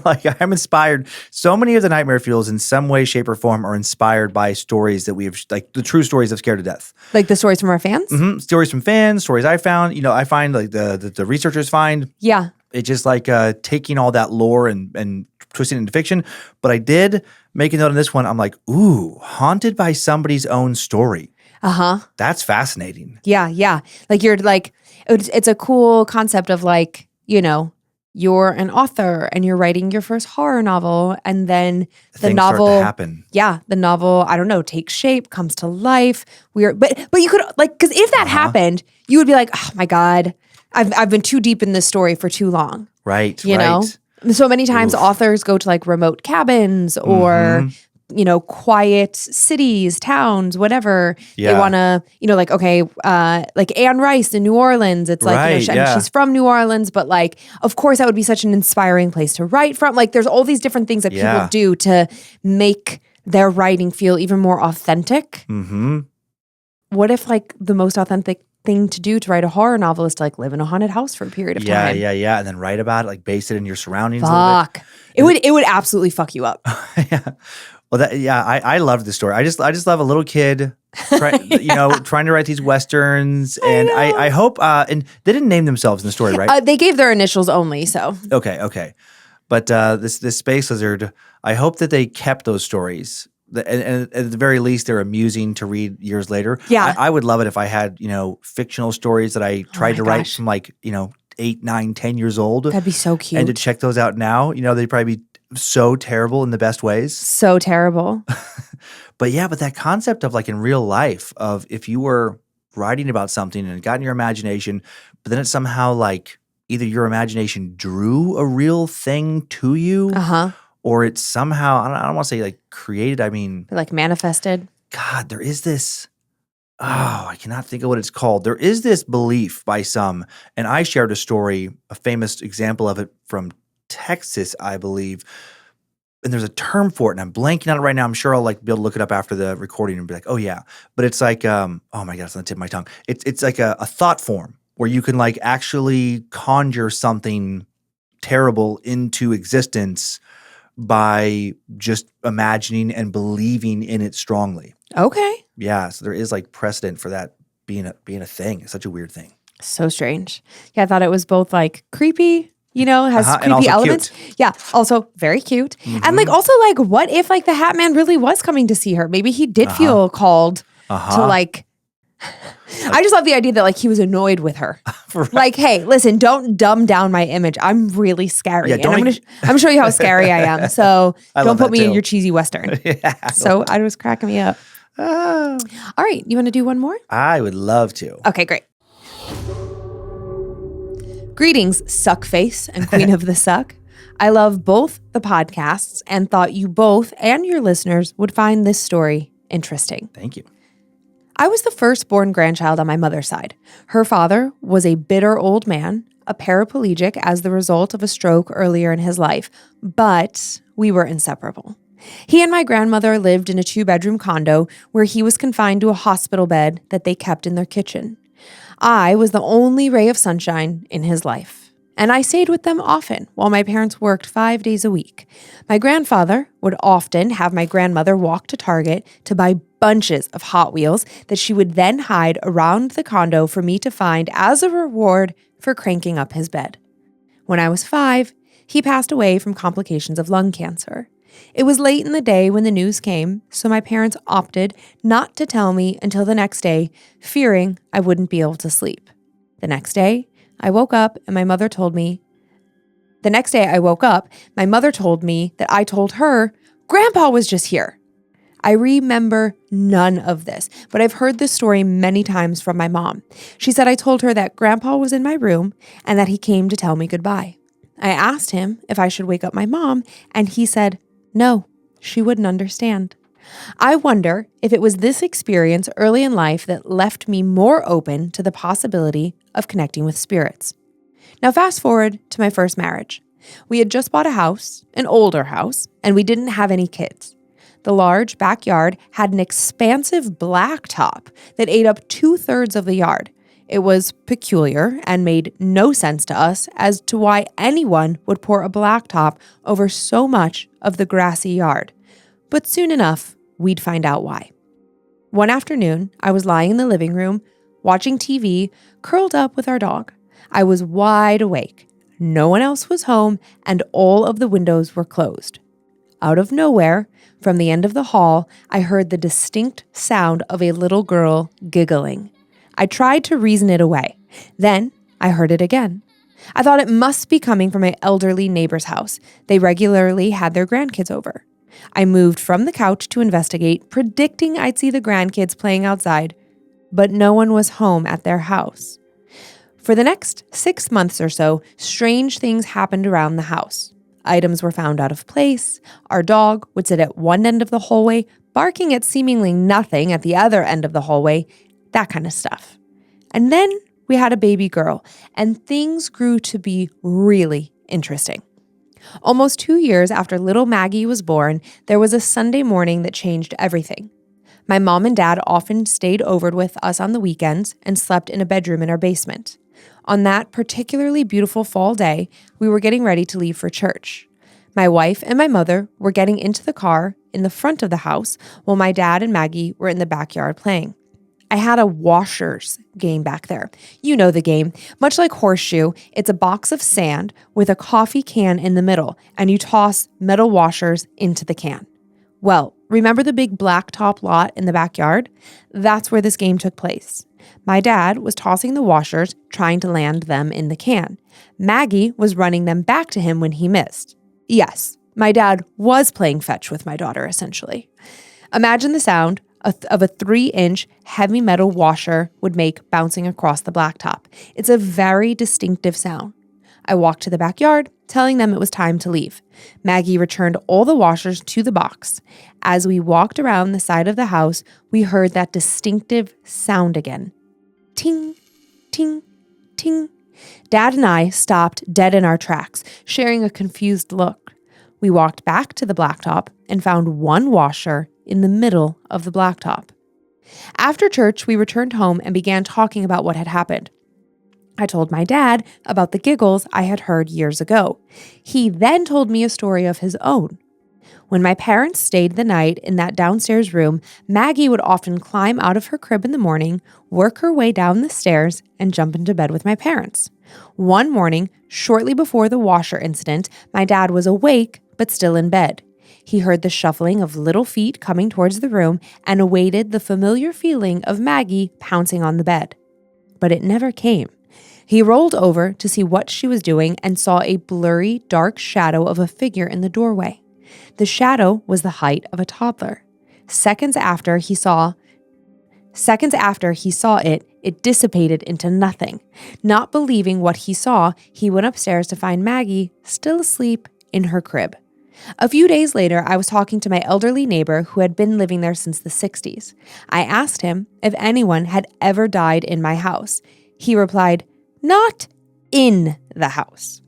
Like I'm inspired. So many of the Nightmare Fuels in some way, shape, or form are inspired by stories that we've like the true stories of Scared to Death. Like the stories from our fans? Mm-hmm. Stories from fans, stories I found. You know, I find like the researchers find. Yeah. It's just like taking all that lore and twisting it into fiction. But I did make a note on this one. I'm like, ooh, haunted by somebody's own story. Uh-huh. That's fascinating. Yeah, yeah. Like you're like, it's a cool concept of like, you know, you're an author and you're writing your first horror novel and then the novel start to happen. Yeah, the novel, I don't know, takes shape, comes to life. But you could like, because if that happened, you would be like, oh my God, I've been too deep in this story for too long. Right, you know? So many times authors go to like remote cabins or you know, quiet cities, towns, whatever. Yeah. They want to, you know, like, okay, like Anne Rice in New Orleans. It's like, right, you know, and she's from New Orleans, but like, of course, that would be such an inspiring place to write from. Like, there's all these different things that people do to make their writing feel even more authentic. Mm-hmm. What if like the most authentic thing to do to write a horror novel is to like live in a haunted house for a period of time? Yeah. And then write about it, like base it in your surroundings Fuck. a little bit. It would absolutely fuck you up. Yeah. Well, I loved the story. I just love a little kid, trying to write these westerns, and I hope. And they didn't name themselves in the story, right? They gave their initials only. So okay. But this space lizard, I hope that they kept those stories And at the very least, they're amusing to read years later. Yeah. I would love it if I had, fictional stories that I tried to write gosh. from 8, 9, 10 years old. That'd be so cute. And to check those out now, they'd probably be so terrible in the best ways. So terrible. But that concept of in real life of if you were writing about something and it got in your imagination, but then it somehow either your imagination drew a real thing to you or it's somehow, I don't want to say created. I mean, manifested. God, there is this, I cannot think of what it's called. There is this belief by some, and I shared a story, a famous example of it from Texas, I believe. And there's a term for it, and I'm blanking on it right now. I'm sure I'll be able to look it up after the recording and be like, oh yeah. But it's oh my God, it's on the tip of my tongue. It's like a thought form where you can actually conjure something terrible into existence by just imagining and believing in it strongly. Okay. Yeah, so there is precedent for that being a thing. It's such a weird thing. So strange. Yeah, I thought it was both creepy, has creepy elements. Cute. Yeah, also very cute. And also what if the Hatman really was coming to see her? Maybe he did feel called to I just love the idea that he was annoyed with her. Right. Hey, listen, don't dumb down my image. I'm really scary. Yeah, and I'm gonna show you how scary I am. So don't put me in your cheesy Western. Yeah. So I was cracking me up. All right, you want to do one more? I would love to. Okay, great. Greetings, Suckface and Queen of the Suck. I love both the podcasts and thought you both and your listeners would find this story interesting. Thank you. I was the firstborn grandchild on my mother's side. Her father was a bitter old man, a paraplegic as the result of a stroke earlier in his life, but we were inseparable. He and my grandmother lived in a 2-bedroom condo where he was confined to a hospital bed that they kept in their kitchen. I was the only ray of sunshine in his life, and I stayed with them often while my parents worked 5 days a week. My grandfather would often have my grandmother walk to Target to buy bunches of Hot Wheels that she would then hide around the condo for me to find as a reward for cranking up his bed. When I was 5, he passed away from complications of lung cancer. It was late in the day when the news came, so my parents opted not to tell me until the next day, fearing I wouldn't be able to sleep. The next day, I woke up and my mother told me that I told her, Grandpa was just here. I remember none of this, but I've heard this story many times from my mom. She said I told her that Grandpa was in my room and that he came to tell me goodbye. I asked him if I should wake up my mom, and he said, no, she wouldn't understand. I wonder if it was this experience early in life that left me more open to the possibility of connecting with spirits. Now, fast forward to my first marriage. We had just bought a house, an older house, and we didn't have any kids. The large backyard had an expansive blacktop that ate up 2/3 of the yard. It was peculiar and made no sense to us as to why anyone would pour a blacktop over so much of the grassy yard. But soon enough, we'd find out why. One afternoon, I was lying in the living room, watching TV, curled up with our dog. I was wide awake. No one else was home, and all of the windows were closed. Out of nowhere, from the end of the hall, I heard the distinct sound of a little girl giggling. I tried to reason it away. Then I heard it again. I thought it must be coming from my elderly neighbor's house. They regularly had their grandkids over. I moved from the couch to investigate, predicting I'd see the grandkids playing outside, but no one was home at their house. For the next 6 months or so, strange things happened around the house. Items were found out of place. Our dog would sit at one end of the hallway, barking at seemingly nothing at the other end of the hallway, that kind of stuff. And then we had a baby girl, and things grew to be really interesting. Almost 2 years after little Maggie was born, there was a Sunday morning that changed everything. My mom and dad often stayed over with us on the weekends and slept in a bedroom in our basement. On that particularly beautiful fall day, we were getting ready to leave for church. My wife and my mother were getting into the car in the front of the house while my dad and Maggie were in the backyard playing. I had a washers game back there. You know the game. Much like Horseshoe, it's a box of sand with a coffee can in the middle, and you toss metal washers into the can. Well, remember the big blacktop lot in the backyard? That's where this game took place. My dad was tossing the washers, trying to land them in the can. Maggie was running them back to him when he missed. Yes, my dad was playing fetch with my daughter, essentially. Imagine the sound of a 3-inch heavy metal washer would make bouncing across the blacktop. It's a very distinctive sound. I walked to the backyard, telling them it was time to leave. Maggie returned all the washers to the box. As we walked around the side of the house, we heard that distinctive sound again. Ting, ting, ting. Dad and I stopped dead in our tracks, sharing a confused look. We walked back to the blacktop and found one washer in the middle of the blacktop. After church, we returned home and began talking about what had happened. I told my dad about the giggles I had heard years ago. He then told me a story of his own. When my parents stayed the night in that downstairs room, Maggie would often climb out of her crib in the morning, work her way down the stairs, and jump into bed with my parents. One morning, shortly before the washer incident, my dad was awake but still in bed. He heard the shuffling of little feet coming towards the room and awaited the familiar feeling of Maggie pouncing on the bed. But it never came. He rolled over to see what she was doing and saw a blurry, dark shadow of a figure in the doorway. The shadow was the height of a toddler. Seconds after he saw it, it dissipated into nothing. Not believing what he saw, he went upstairs to find Maggie still asleep in her crib. A few days later, I was talking to my elderly neighbor who had been living there since the 60s. I asked him if anyone had ever died in my house. He replied, "Not in the house."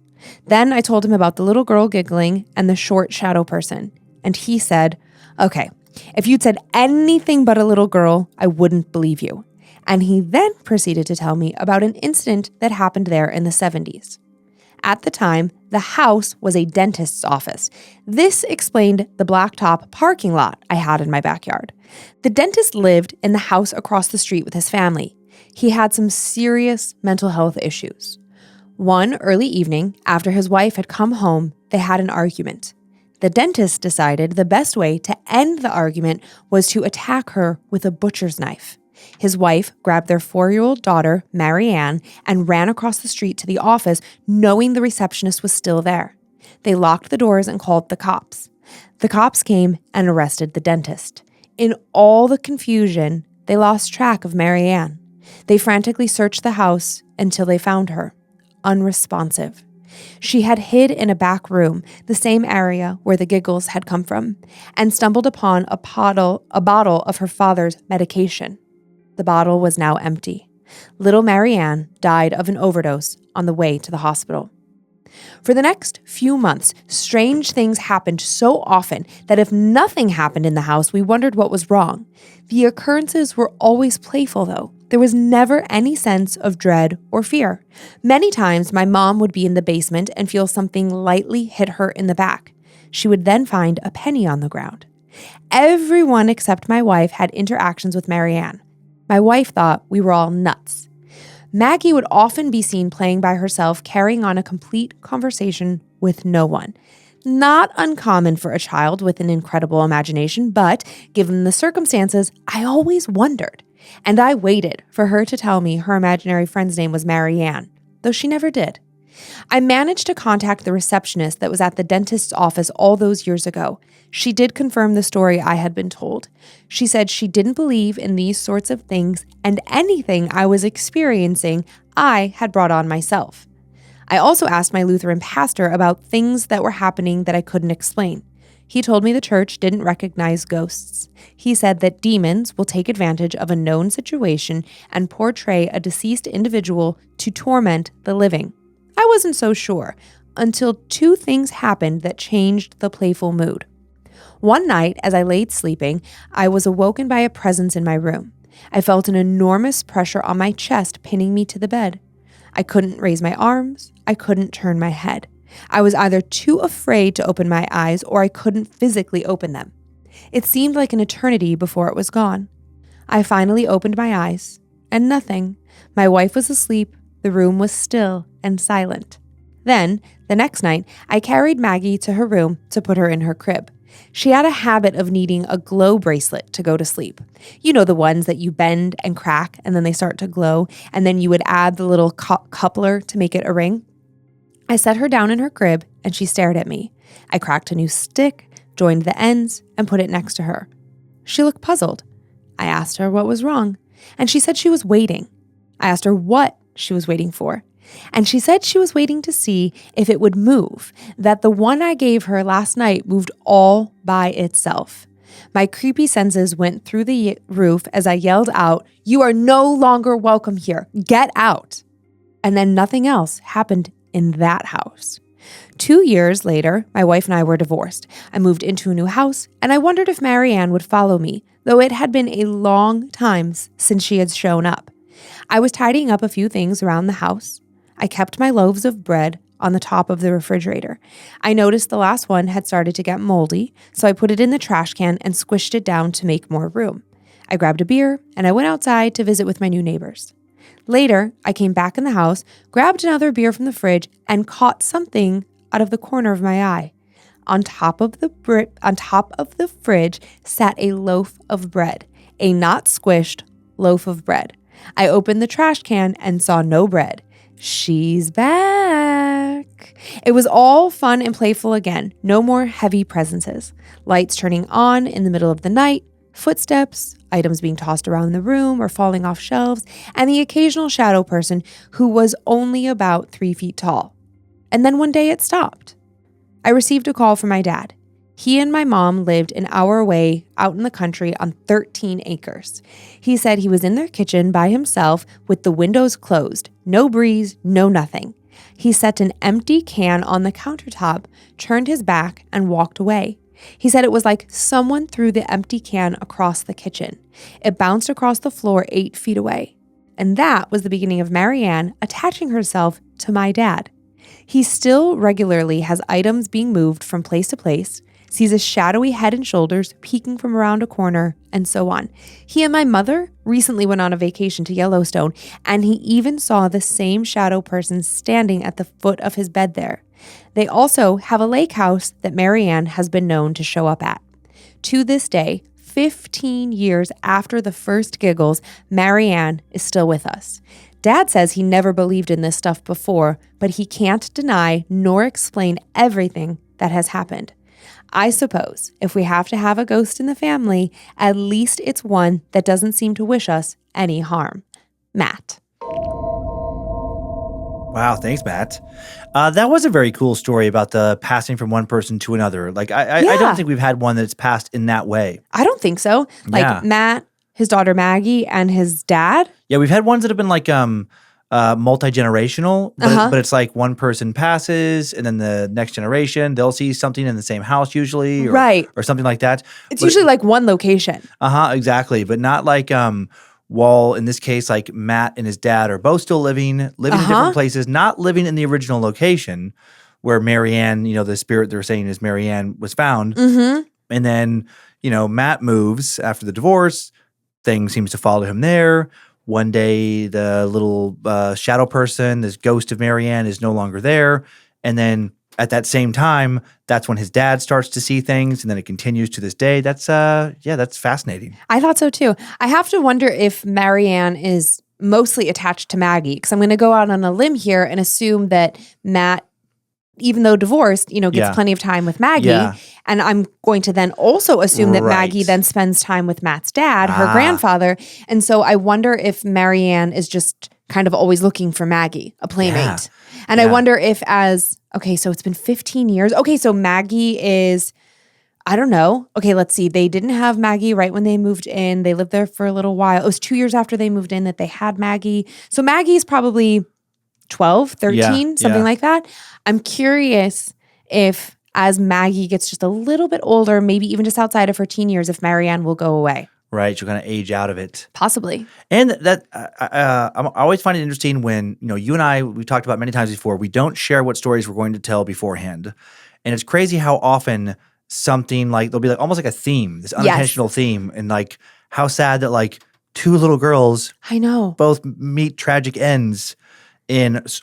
Then I told him about the little girl giggling and the short shadow person. And he said, "Okay, if you'd said anything but a little girl, I wouldn't believe you." And he then proceeded to tell me about an incident that happened there in the 70s. At the time, the house was a dentist's office. This explained the blacktop parking lot I had in my backyard. The dentist lived in the house across the street with his family. He had some serious mental health issues. One early evening, after his wife had come home, they had an argument. The dentist decided the best way to end the argument was to attack her with a butcher's knife. His wife grabbed their 4-year-old daughter, Marianne, and ran across the street to the office, knowing the receptionist was still there. They locked the doors and called the cops. The cops came and arrested the dentist. In all the confusion, they lost track of Marianne. They frantically searched the house until they found her, unresponsive. She had hid in a back room, the same area where the giggles had come from, and stumbled upon a bottle of her father's medication. The bottle was now empty. Little Marianne died of an overdose on the way to the hospital. For the next few months, strange things happened so often that if nothing happened in the house, we wondered what was wrong. The occurrences were always playful, though. There was never any sense of dread or fear. Many times, my mom would be in the basement and feel something lightly hit her in the back. She would then find a penny on the ground. Everyone except my wife had interactions with Marianne. My wife thought we were all nuts. Maggie would often be seen playing by herself, carrying on a complete conversation with no one. Not uncommon for a child with an incredible imagination, but given the circumstances, I always wondered. And I waited for her to tell me her imaginary friend's name was Marianne, though she never did. I managed to contact the receptionist that was at the dentist's office all those years ago. She did confirm the story I had been told. She said she didn't believe in these sorts of things, and anything I was experiencing, I had brought on myself. I also asked my Lutheran pastor about things that were happening that I couldn't explain. He told me the church didn't recognize ghosts. He said that demons will take advantage of a known situation and portray a deceased individual to torment the living. I wasn't so sure until 2 things happened that changed the playful mood. One night, as I laid sleeping, I was awoken by a presence in my room. I felt an enormous pressure on my chest pinning me to the bed. I couldn't raise my arms. I couldn't turn my head. I was either too afraid to open my eyes or I couldn't physically open them. It seemed like an eternity before it was gone. I finally opened my eyes, and nothing. My wife was asleep. The room was still and silent. Then, the next night, I carried Maggie to her room to put her in her crib. She had a habit of needing a glow bracelet to go to sleep. You know, the ones that you bend and crack and then they start to glow, and then you would add the little coupler to make it a ring. I set her down in her crib and she stared at me. I cracked a new stick, joined the ends, and put it next to her. She looked puzzled. I asked her what was wrong, and she said she was waiting. I asked her what she was waiting for, and she said she was waiting to see if it would move, that the one I gave her last night moved all by itself. My creepy senses went through the roof as I yelled out, "You are no longer welcome here. Get out." And then nothing else happened in that house. 2 years later, my wife and I were divorced. I moved into a new house, and I wondered if Marianne would follow me, though it had been a long time since she had shown up. I was tidying up a few things around the house. I kept my loaves of bread on the top of the refrigerator. I noticed the last one had started to get moldy, so I put it in the trash can and squished it down to make more room. I grabbed a beer, and I went outside to visit with my new neighbors. Later, I came back in the house, grabbed another beer from the fridge, and caught something out of the corner of my eye. On top of the fridge sat a loaf of bread, a not squished loaf of bread. I opened the trash can and saw no bread. She's back. It was all fun and playful again. No more heavy presences. Lights turning on in the middle of the night, footsteps, items being tossed around the room or falling off shelves, and the occasional shadow person who was only about 3 feet tall. And then one day it stopped. I received a call from my dad. He and my mom lived an hour away out in the country on 13 acres. He said he was in their kitchen by himself with the windows closed, no breeze, no nothing. He set an empty can on the countertop, turned his back, and walked away. He said it was like someone threw the empty can across the kitchen. It bounced across the floor 8 feet away. And that was the beginning of Marianne attaching herself to my dad. He still regularly has items being moved from place to place, sees a shadowy head and shoulders peeking from around a corner, and so on. He and my mother recently went on a vacation to Yellowstone, and he even saw the same shadow person standing at the foot of his bed there. They also have a lake house that Marianne has been known to show up at. To this day, 15 years after the first giggles, Marianne is still with us. Dad says he never believed in this stuff before, but he can't deny nor explain everything that has happened. I suppose if we have to have a ghost in the family, at least it's one that doesn't seem to wish us any harm. Matt. Wow, thanks, Matt. That was a very cool story about the passing from one person to another. Like, I don't think we've had one that's passed in that way. I don't think so. Like Matt, his daughter Maggie, and his dad. Yeah, we've had ones that have been like multi-generational, but it's like one person passes and then the next generation, they'll see something in the same house usually or something like that. It's usually like one location. Exactly. But not like, well, in this case, like Matt and his dad are both still living in different places, not living in the original location where Marianne, the spirit they're saying is Marianne was found. Mm-hmm. And then, Matt moves after the divorce. Thing seems to follow him there. One day, the little shadow person, this ghost of Marianne, is no longer there. And then at that same time, that's when his dad starts to see things, and then it continues to this day. That's fascinating. I thought so too. I have to wonder if Marianne is mostly attached to Maggie, because I'm going to go out on a limb here and assume that Matt, even though divorced, gets plenty of time with Maggie. Yeah. And I'm going to then also assume that Maggie then spends time with Matt's dad, her grandfather. And so I wonder if Marianne is just kind of always looking for Maggie, a playmate. Yeah. And I wonder if so it's been 15 years. Okay, so Maggie is, I don't know. Okay, let's see. They didn't have Maggie right when they moved in. They lived there for a little while. It was 2 years after they moved in that they had Maggie. So Maggie's probably 12, 13, something like that. I'm curious if as Maggie gets just a little bit older, maybe even just outside of her teen years, if Marianne will go away. Right, she'll kind of age out of it. Possibly. And that I always find it interesting when, you and I, we've talked about many times before, we don't share what stories we're going to tell beforehand. And it's crazy how often something like, there'll be like almost like a theme, this unintentional theme, and like how sad that like two little girls I know both meet tragic ends.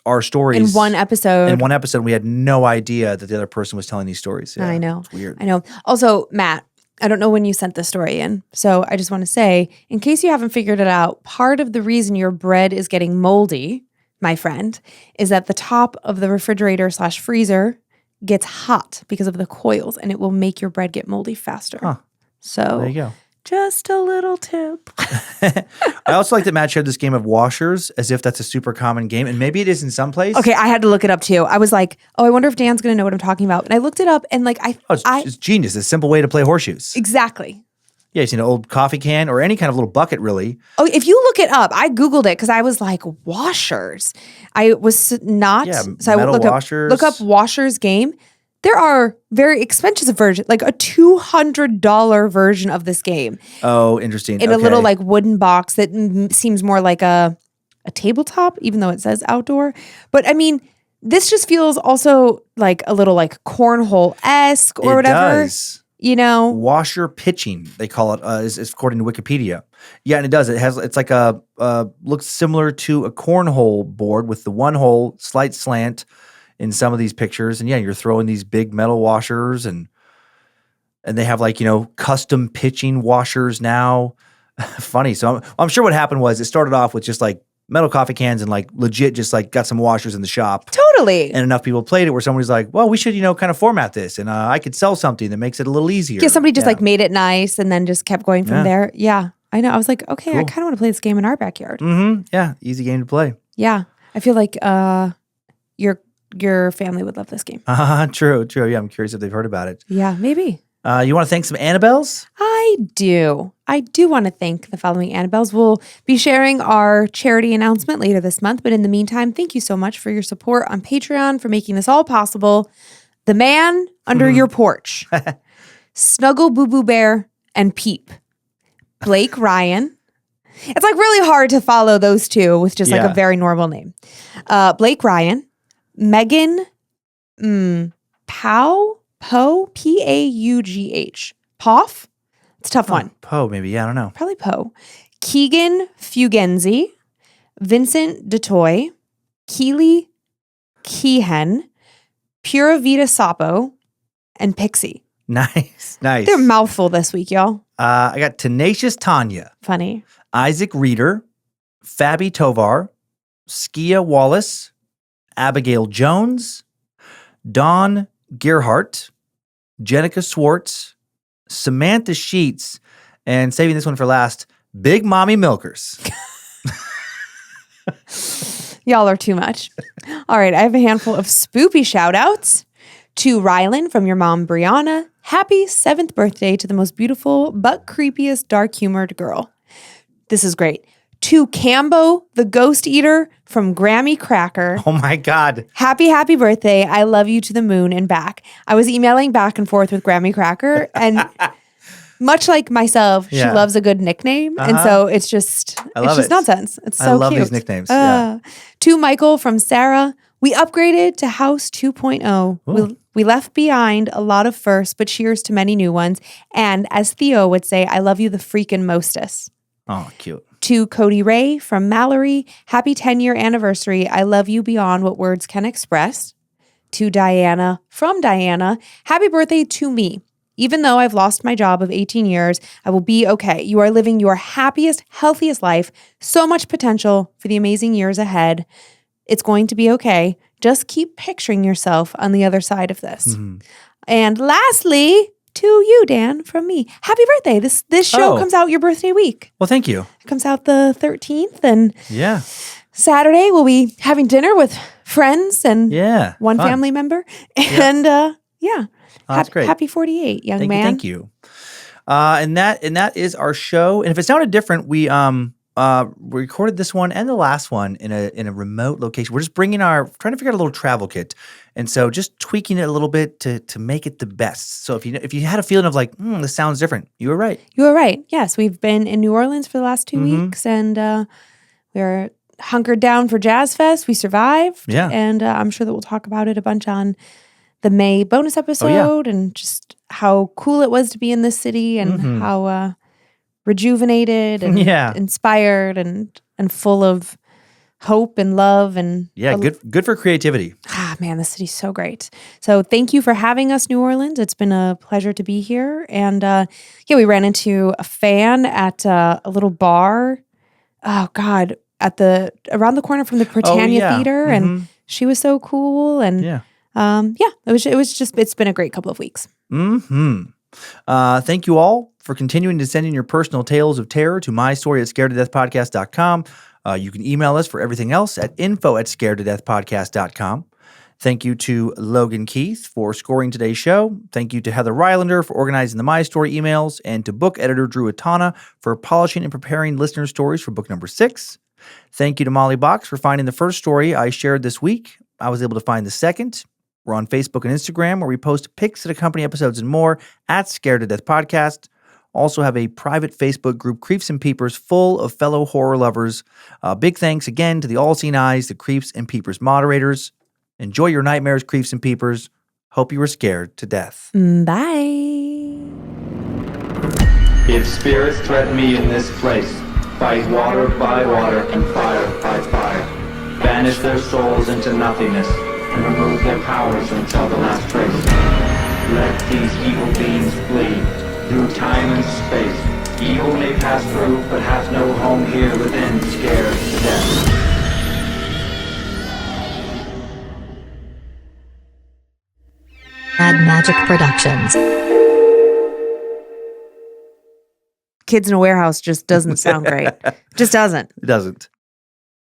our stories. In one episode. In one episode, we had no idea that the other person was telling these stories. Yeah, I know. It's weird. I know. Also, Matt, I don't know when you sent the story in. So I just want to say, in case you haven't figured it out, part of the reason your bread is getting moldy, my friend, is that the top of the refrigerator/freezer gets hot because of the coils, and it will make your bread get moldy faster. Huh. So There you go. just a little tip. I also like that Matt shared this game of washers as if that's a super common game, and maybe it is in some place. Okay, I had to look it up too. I was like, oh, I wonder if Dan's going to know what I'm talking about. And I looked it up, and like It's genius. It's a simple way to play horseshoes. Exactly. Yeah, you've seen an old coffee can or any kind of little bucket, really. Oh, if you look it up, I Googled it because I was like, washers. I was not. Yeah, so I metal look washers. Look up washers game. There are very expensive versions, like a $200 version of this game Oh, interesting. in a Okay. little like wooden box that seems more like a tabletop, even though it says outdoor. But I mean, this just feels also like a little like cornhole-esque or It whatever. does. You know? Washer pitching, they call it, is according to Wikipedia. Yeah, and it does. It's like looks similar to a cornhole board with the one hole, slight slant in some of these pictures. And yeah, you're throwing these big metal washers and they have like, custom pitching washers now. Funny. So I'm sure what happened was it started off with just like metal coffee cans and like legit just like got some washers in the shop. Totally. And enough people played it where somebody's like, well, we should, kind of format this. And I could sell something that makes it a little easier. Yeah, somebody just like made it nice and then just kept going from there. Yeah, I know. I was like, okay, I Cool. kind of want to play this game in our backyard. Mm-hmm. Yeah, easy game to play. Yeah, I feel like your family would love this game. True. Yeah, I'm curious if they've heard about it. Yeah, maybe. You want to thank some Annabelles? I do. I do want to thank the following Annabelles. We'll be sharing our charity announcement later this month. But in the meantime, thank you so much for your support on Patreon, for making this all possible. The Man Under Your Porch, Snuggle Boo Boo Bear, and Peep. Blake Ryan. It's like really hard to follow those two with just like a very normal name. Blake Ryan, Megan Pough, P-A-U-G-H. Poff? It's a tough one. Poe, maybe. Yeah, I don't know. Probably Poe. Keegan Fugenzi, Vincent DeToy, Keely Keehan, Pura Vida Sapo, and Pixie. Nice. They're a mouthful this week, y'all. I got Tenacious Tanya, Funny. Isaac Reeder, Fabi Tovar, Skia Wallace, Abigail Jones, Dawn Gerhardt, Jenica Swartz, Samantha Sheets, and saving this one for last, Big Mommy Milkers. Y'all are too much. All right, I have a handful of spoopy shout outs. To Rylan from your mom, Brianna. Happy 7th birthday to the most beautiful but creepiest dark-humored girl. This is great. To Cambo, the ghost eater from Grammy Cracker. Oh my God. Happy birthday. I love you to the moon and back. I was emailing back and forth with Grammy Cracker, and much like myself, she loves a good nickname. And so it's just nonsense. It's so cute. I love these nicknames. To Michael from Sarah, we upgraded to House 2.0. We left behind a lot of firsts, but cheers to many new ones. And as Theo would say, I love you the freaking mostest. Oh, cute. To Cody Ray from Mallory, happy 10-year anniversary. I love you beyond what words can express. To Diana from Diana, happy birthday to me. Even though I've lost my job of 18 years, I will be okay. You are living your happiest, healthiest life. So much potential for the amazing years ahead. It's going to be okay. Just keep picturing yourself on the other side of this. Mm-hmm. And lastly, to you, Dan, from me. Happy birthday. This show comes out your birthday week. Well, thank you. It comes out the 13th. And yeah, Saturday we'll be having dinner with friends and one fun. Family member. And that's great. Happy 48, young man. Thank you. And that is our show. And if it sounded different, we recorded this one and the last one in a remote location. We're just trying to figure out a little travel kit. And so just tweaking it a little bit to make it the best. So if you had a feeling of like, this sounds different, you were right. You were right. Yes, we've been in New Orleans for the last 2 weeks, and we're hunkered down for Jazz Fest. We survived. Yeah. And I'm sure that we'll talk about it a bunch on the May bonus episode and just how cool it was to be in this city and how rejuvenated and inspired and full of hope and love and Yeah, good for creativity. Man, the city's so great. So thank you for having us, New Orleans. It's been a pleasure to be here. And we ran into a fan at a little bar. Oh God, around the corner from the Britannia Theater, and she was so cool. And it's been a great couple of weeks. Thank you all for continuing to send in your personal tales of terror to mystory@scaredtodeathpodcast.com. You can email us for everything else at info@scaredtodeathpodcast.com. Thank you to Logan Keith for scoring today's show. Thank you to Heather Rylander for organizing the My Story emails, and to book editor Drew Atana for polishing and preparing listener stories for book number 6. Thank you to Molly Box for finding the first story I shared this week. I was able to find the second. We're on Facebook and Instagram, where we post pics that accompany episodes and more at Scared to Death Podcast. Also have a private Facebook group, Creeps and Peepers, full of fellow horror lovers. Big thanks again to the All Seen Eyes, the Creeps and Peepers moderators. Enjoy your nightmares, Creeps and Peepers. Hope you were scared to death. Bye. If spirits threaten me in this place, fight water by water and fire by fire. Banish their souls into nothingness and remove their powers until the last trace. Let these evil beings flee through time and space. Evil may pass through, but hath no home here within, scared to death. Mad Magic Productions. Kids in a Warehouse just doesn't sound great. Just doesn't. It doesn't.